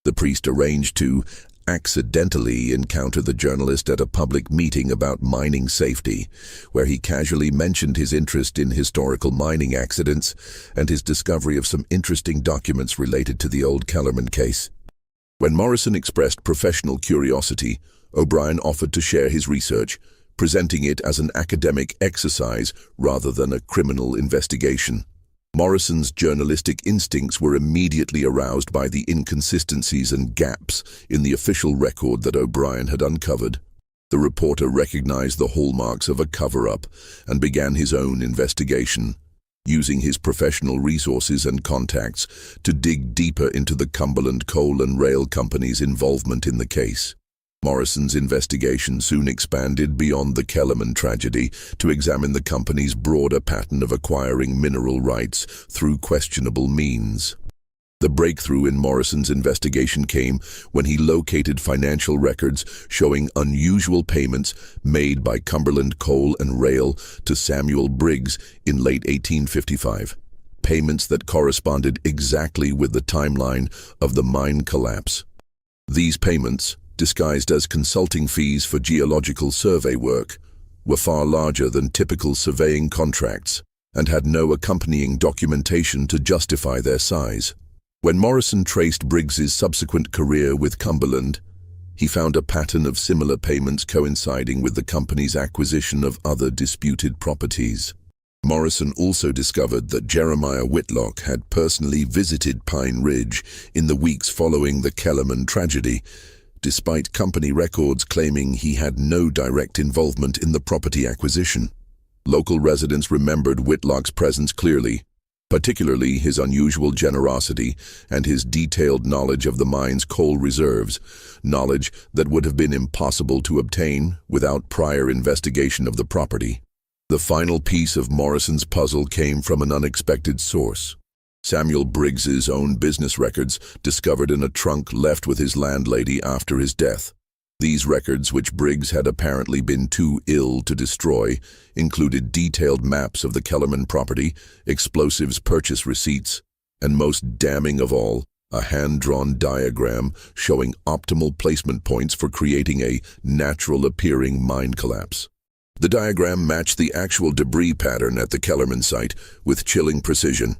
The priest arranged to accidentally encounter the journalist at a public meeting about mining safety, where he casually mentioned his interest in historical mining accidents and his discovery of some interesting documents related to the old Kellerman case. When Morrison expressed professional curiosity, O'Brien offered to share his research, presenting it as an academic exercise rather than a criminal investigation. Morrison's journalistic instincts were immediately aroused by the inconsistencies and gaps in the official record that O'Brien had uncovered. The reporter recognized the hallmarks of a cover-up and began his own investigation. using his professional resources and contacts to dig deeper into the Cumberland Coal and Rail Company's involvement in the case. Morrison's investigation soon expanded beyond the Kellerman tragedy to examine the company's broader pattern of acquiring mineral rights through questionable means. The breakthrough in Morrison's investigation came when he located financial records showing unusual payments made by Cumberland Coal and Rail to Samuel Briggs in late 1855, payments that corresponded exactly with the timeline of the mine collapse. These payments, disguised as consulting fees for geological survey work, were far larger than typical surveying contracts and had no accompanying documentation to justify their size. When Morrison traced Briggs's subsequent career with Cumberland, he found a pattern of similar payments coinciding with the company's acquisition of other disputed properties. Morrison also discovered that Jeremiah Whitlock had personally visited Pine Ridge in the weeks following the Kellerman tragedy, despite company records claiming he had no direct involvement in the property acquisition. Local residents remembered Whitlock's presence clearly, particularly his unusual generosity and his detailed knowledge of the mine's coal reserves, knowledge that would have been impossible to obtain without prior investigation of the property. The final piece of Morrison's puzzle came from an unexpected source. Samuel Briggs's own business records discovered in a trunk left with his landlady after his death. These records, which Briggs had apparently been too ill to destroy, included detailed maps of the Kellerman property, explosives purchase receipts, and most damning of all, a hand-drawn diagram showing optimal placement points for creating a natural-appearing mine collapse. The diagram matched the actual debris pattern at the Kellerman site with chilling precision.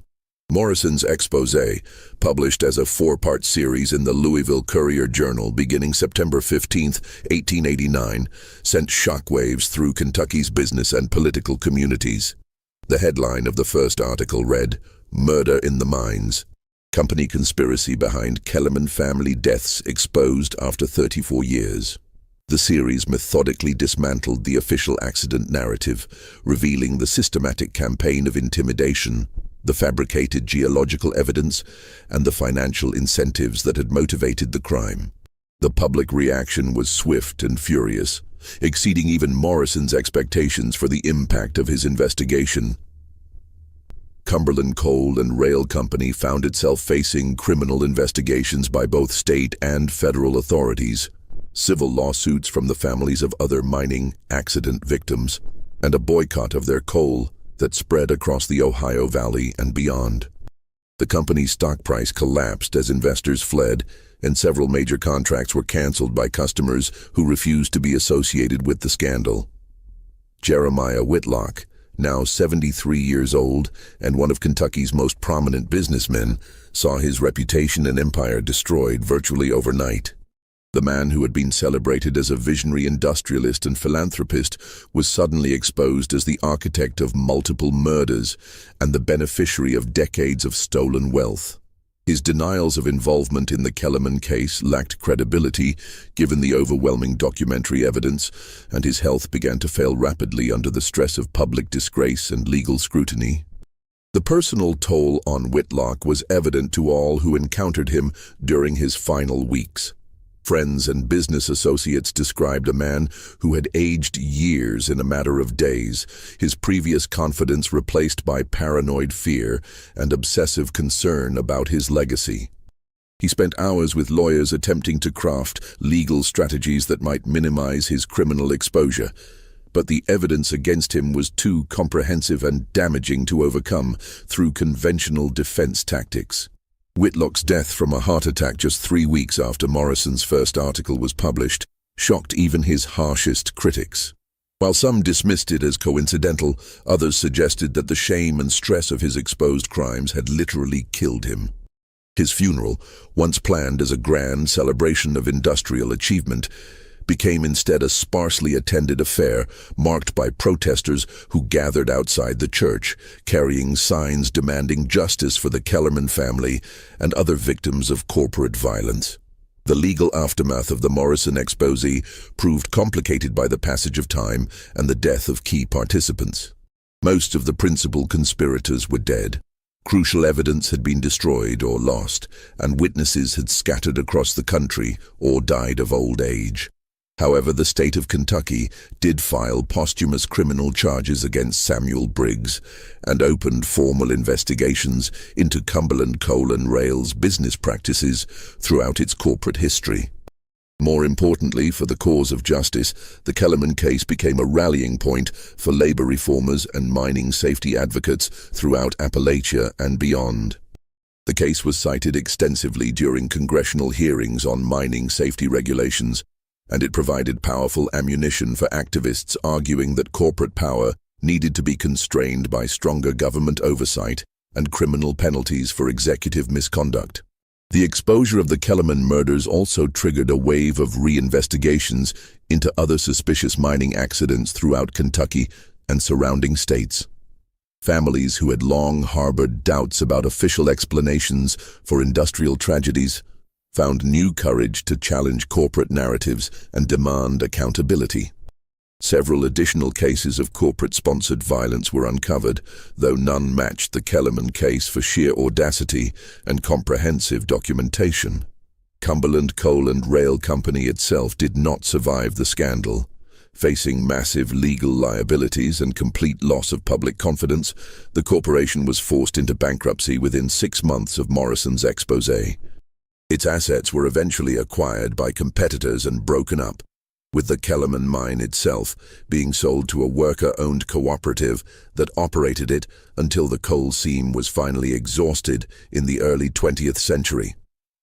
Morrison's exposé, published as a 4-part series in the Louisville Courier-Journal beginning September 15, 1889, sent shockwaves through Kentucky's business and political communities. The headline of the first article read, "Murder in the Mines. Company conspiracy behind Kellerman family deaths exposed after 34 years." The series methodically dismantled the official accident narrative, revealing the systematic campaign of intimidation, the fabricated geological evidence, and the financial incentives that had motivated the crime. The public reaction was swift and furious, exceeding even Morrison's expectations for the impact of his investigation. Cumberland Coal and Rail Company found itself facing criminal investigations by both state and federal authorities, civil lawsuits from the families of other mining accident victims, and a boycott of their coal that spread across the Ohio Valley and beyond. The company's stock price collapsed as investors fled, and several major contracts were canceled by customers who refused to be associated with the scandal. Jeremiah Whitlock, now 73 years old and one of Kentucky's most prominent businessmen, saw his reputation and empire destroyed virtually overnight. The man who had been celebrated as a visionary industrialist and philanthropist was suddenly exposed as the architect of multiple murders and the beneficiary of decades of stolen wealth. His denials of involvement in the Kellerman case lacked credibility given the overwhelming documentary evidence, and his health began to fail rapidly under the stress of public disgrace and legal scrutiny. The personal toll on Whitlock was evident to all who encountered him during his final weeks. Friends and business associates described a man who had aged years in a matter of days, his previous confidence replaced by paranoid fear and obsessive concern about his legacy. He spent hours with lawyers attempting to craft legal strategies that might minimize his criminal exposure, but the evidence against him was too comprehensive and damaging to overcome through conventional defense tactics. Whitlock's death from a heart attack just 3 weeks after Morrison's first article was published shocked even his harshest critics. While some dismissed it as coincidental, others suggested that the shame and stress of his exposed crimes had literally killed him. His funeral, once planned as a grand celebration of industrial achievement, became instead a sparsely attended affair marked by protesters who gathered outside the church, carrying signs demanding justice for the Kellerman family and other victims of corporate violence. The legal aftermath of the Morrison exposé proved complicated by the passage of time and the death of key participants. Most of the principal conspirators were dead. Crucial evidence had been destroyed or lost, and witnesses had scattered across the country or died of old age. However, the state of Kentucky did file posthumous criminal charges against Samuel Briggs and opened formal investigations into Cumberland Coal and Rail's business practices throughout its corporate history. More importantly, for the cause of justice, the Kellerman case became a rallying point for labor reformers and mining safety advocates throughout Appalachia and beyond. The case was cited extensively during congressional hearings on mining safety regulations, and it provided powerful ammunition for activists arguing that corporate power needed to be constrained by stronger government oversight and criminal penalties for executive misconduct. The exposure of the Kellerman murders also triggered a wave of reinvestigations into other suspicious mining accidents throughout Kentucky and surrounding states. Families who had long harbored doubts about official explanations for industrial tragedies found new courage to challenge corporate narratives and demand accountability. Several additional cases of corporate-sponsored violence were uncovered, though none matched the Kellerman case for sheer audacity and comprehensive documentation. Cumberland Coal and Rail Company itself did not survive the scandal. Facing massive legal liabilities and complete loss of public confidence, the corporation was forced into bankruptcy within 6 months of Morrison's exposé. Its assets were eventually acquired by competitors and broken up, with the Kellerman mine itself being sold to a worker-owned cooperative that operated it until the coal seam was finally exhausted in the early 20th century.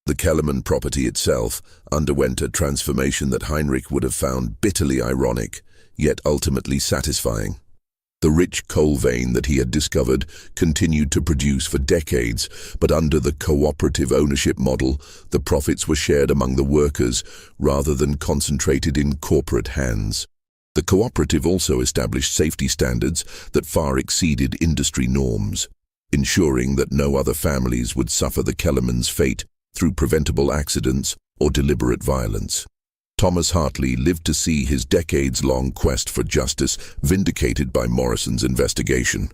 The Kellerman property itself underwent a transformation that Heinrich would have found bitterly ironic, yet ultimately satisfying. The rich coal vein that he had discovered continued to produce for decades, but under the cooperative ownership model, the profits were shared among the workers rather than concentrated in corporate hands. The cooperative also established safety standards that far exceeded industry norms, ensuring that no other families would suffer the Kellerman's fate through preventable accidents or deliberate violence. Thomas Hartley lived to see his decades-long quest for justice vindicated by Morrison's investigation.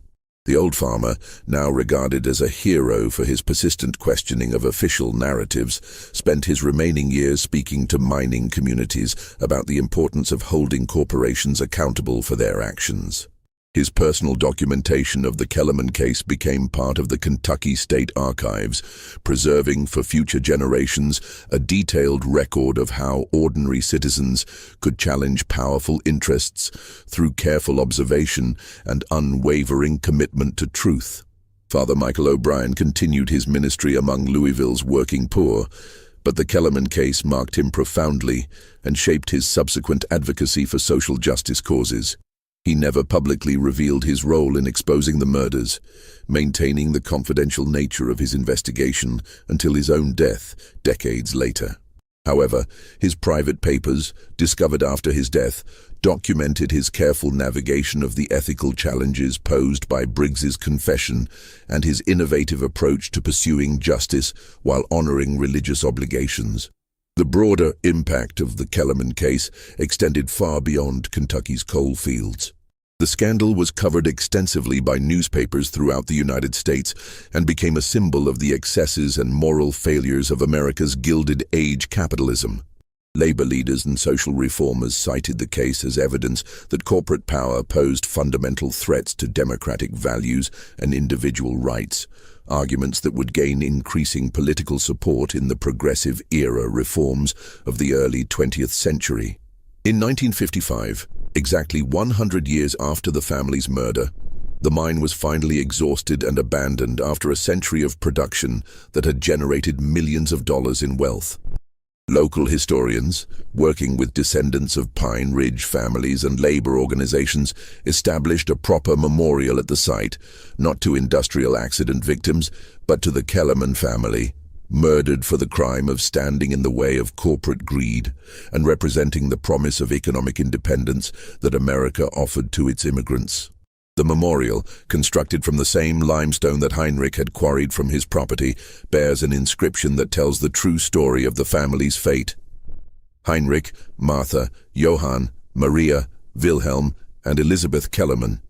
The old farmer, now regarded as a hero for his persistent questioning of official narratives, spent his remaining years speaking to mining communities about the importance of holding corporations accountable for their actions. His personal documentation of the Kellerman case became part of the Kentucky State Archives, preserving for future generations a detailed record of how ordinary citizens could challenge powerful interests through careful observation and unwavering commitment to truth. Father Michael O'Brien continued his ministry among Louisville's working poor, but the Kellerman case marked him profoundly and shaped his subsequent advocacy for social justice causes. He never publicly revealed his role in exposing the murders, maintaining the confidential nature of his investigation until his own death decades later. However, his private papers, discovered after his death, documented his careful navigation of the ethical challenges posed by Briggs's confession and his innovative approach to pursuing justice while honoring religious obligations. The broader impact of the Kellerman case extended far beyond Kentucky's coal fields. The scandal was covered extensively by newspapers throughout the United States and became a symbol of the excesses and moral failures of America's Gilded Age capitalism. Labor leaders and social reformers cited the case as evidence that corporate power posed fundamental threats to democratic values and individual rights, arguments that would gain increasing political support in the progressive era reforms of the early 20th century. In 1955, exactly 100 years after the family's murder, the mine was finally exhausted and abandoned after a century of production that had generated millions of dollars in wealth. Local historians, working with descendants of Pine Ridge families and labor organizations, established a proper memorial at the site, not to industrial accident victims, but to the Kellerman family, murdered for the crime of standing in the way of corporate greed and representing the promise of economic independence that America offered to its immigrants. The memorial, constructed from the same limestone that Heinrich had quarried from his property, bears an inscription that tells the true story of the family's fate. Heinrich, Martha, Johann, Maria, Wilhelm, and Elizabeth Kellerman.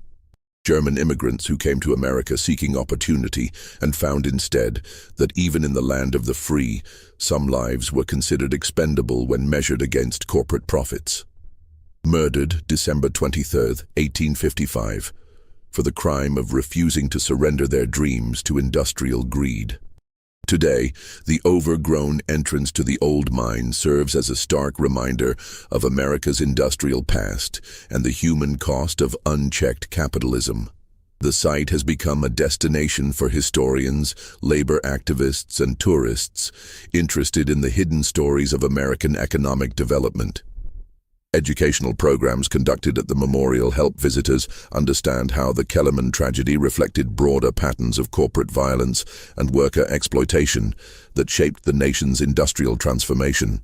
German immigrants who came to America seeking opportunity and found instead that even in the land of the free, some lives were considered expendable when measured against corporate profits. Murdered December 23, 1855, for the crime of refusing to surrender their dreams to industrial greed. Today, the overgrown entrance to the old mine serves as a stark reminder of America's industrial past and the human cost of unchecked capitalism. The site has become a destination for historians, labor activists, and tourists interested in the hidden stories of American economic development. Educational programs conducted at the memorial help visitors understand how the Kellerman tragedy reflected broader patterns of corporate violence and worker exploitation that shaped the nation's industrial transformation.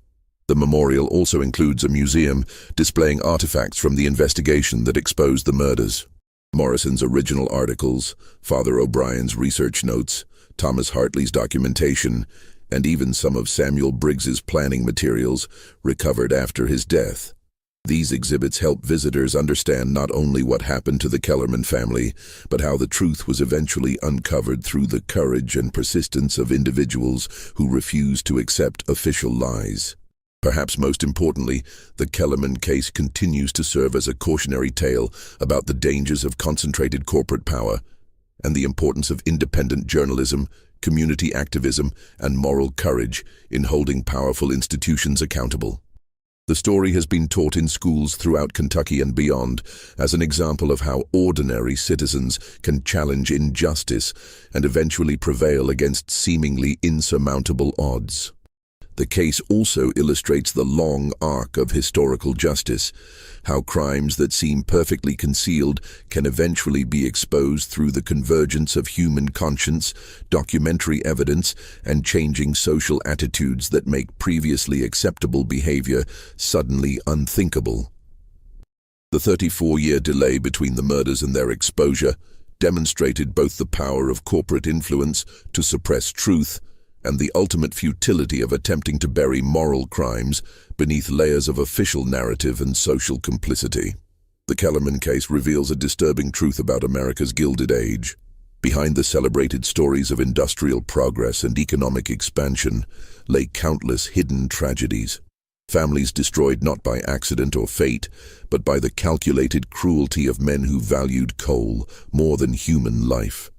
The memorial also includes a museum displaying artifacts from the investigation that exposed the murders. Morrison's original articles, Father O'Brien's research notes, Thomas Hartley's documentation, and even some of Samuel Briggs's planning materials recovered after his death. These exhibits help visitors understand not only what happened to the Kellerman family, but how the truth was eventually uncovered through the courage and persistence of individuals who refused to accept official lies. Perhaps most importantly, the Kellerman case continues to serve as a cautionary tale about the dangers of concentrated corporate power and the importance of independent journalism, community activism, and moral courage in holding powerful institutions accountable. The story has been taught in schools throughout Kentucky and beyond as an example of how ordinary citizens can challenge injustice and eventually prevail against seemingly insurmountable odds. The case also illustrates the long arc of historical justice, how crimes that seem perfectly concealed can eventually be exposed through the convergence of human conscience, documentary evidence, and changing social attitudes that make previously acceptable behavior suddenly unthinkable. The 34-year delay between the murders and their exposure demonstrated both the power of corporate influence to suppress truth and the ultimate futility of attempting to bury moral crimes beneath layers of official narrative and social complicity. The Kellerman case reveals a disturbing truth about America's Gilded Age. Behind the celebrated stories of industrial progress and economic expansion lay countless hidden tragedies. Families destroyed not by accident or fate, but by the calculated cruelty of men who valued coal more than human life.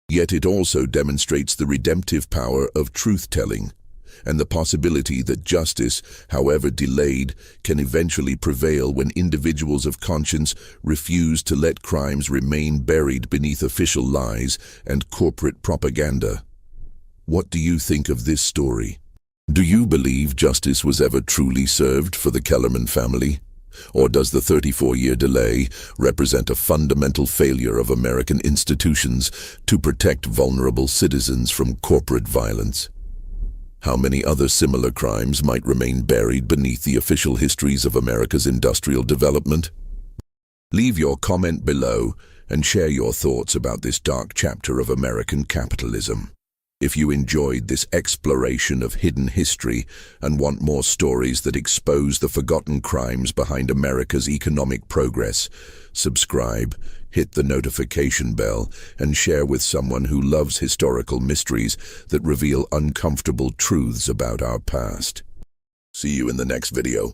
Yet it also demonstrates the redemptive power of truth-telling and the possibility that justice, however delayed, can eventually prevail when individuals of conscience refuse to let crimes remain buried beneath official lies and corporate propaganda. What do you think of this story? Do you believe justice was ever truly served for the Kellerman family? Or does the 34-year delay represent a fundamental failure of American institutions to protect vulnerable citizens from corporate violence? How many other similar crimes might remain buried beneath the official histories of America's industrial development? Leave your comment below and share your thoughts about this dark chapter of American capitalism. If you enjoyed this exploration of hidden history and want more stories that expose the forgotten crimes behind America's economic progress, subscribe, hit the notification bell, and share with someone who loves historical mysteries that reveal uncomfortable truths about our past. See you in the next video.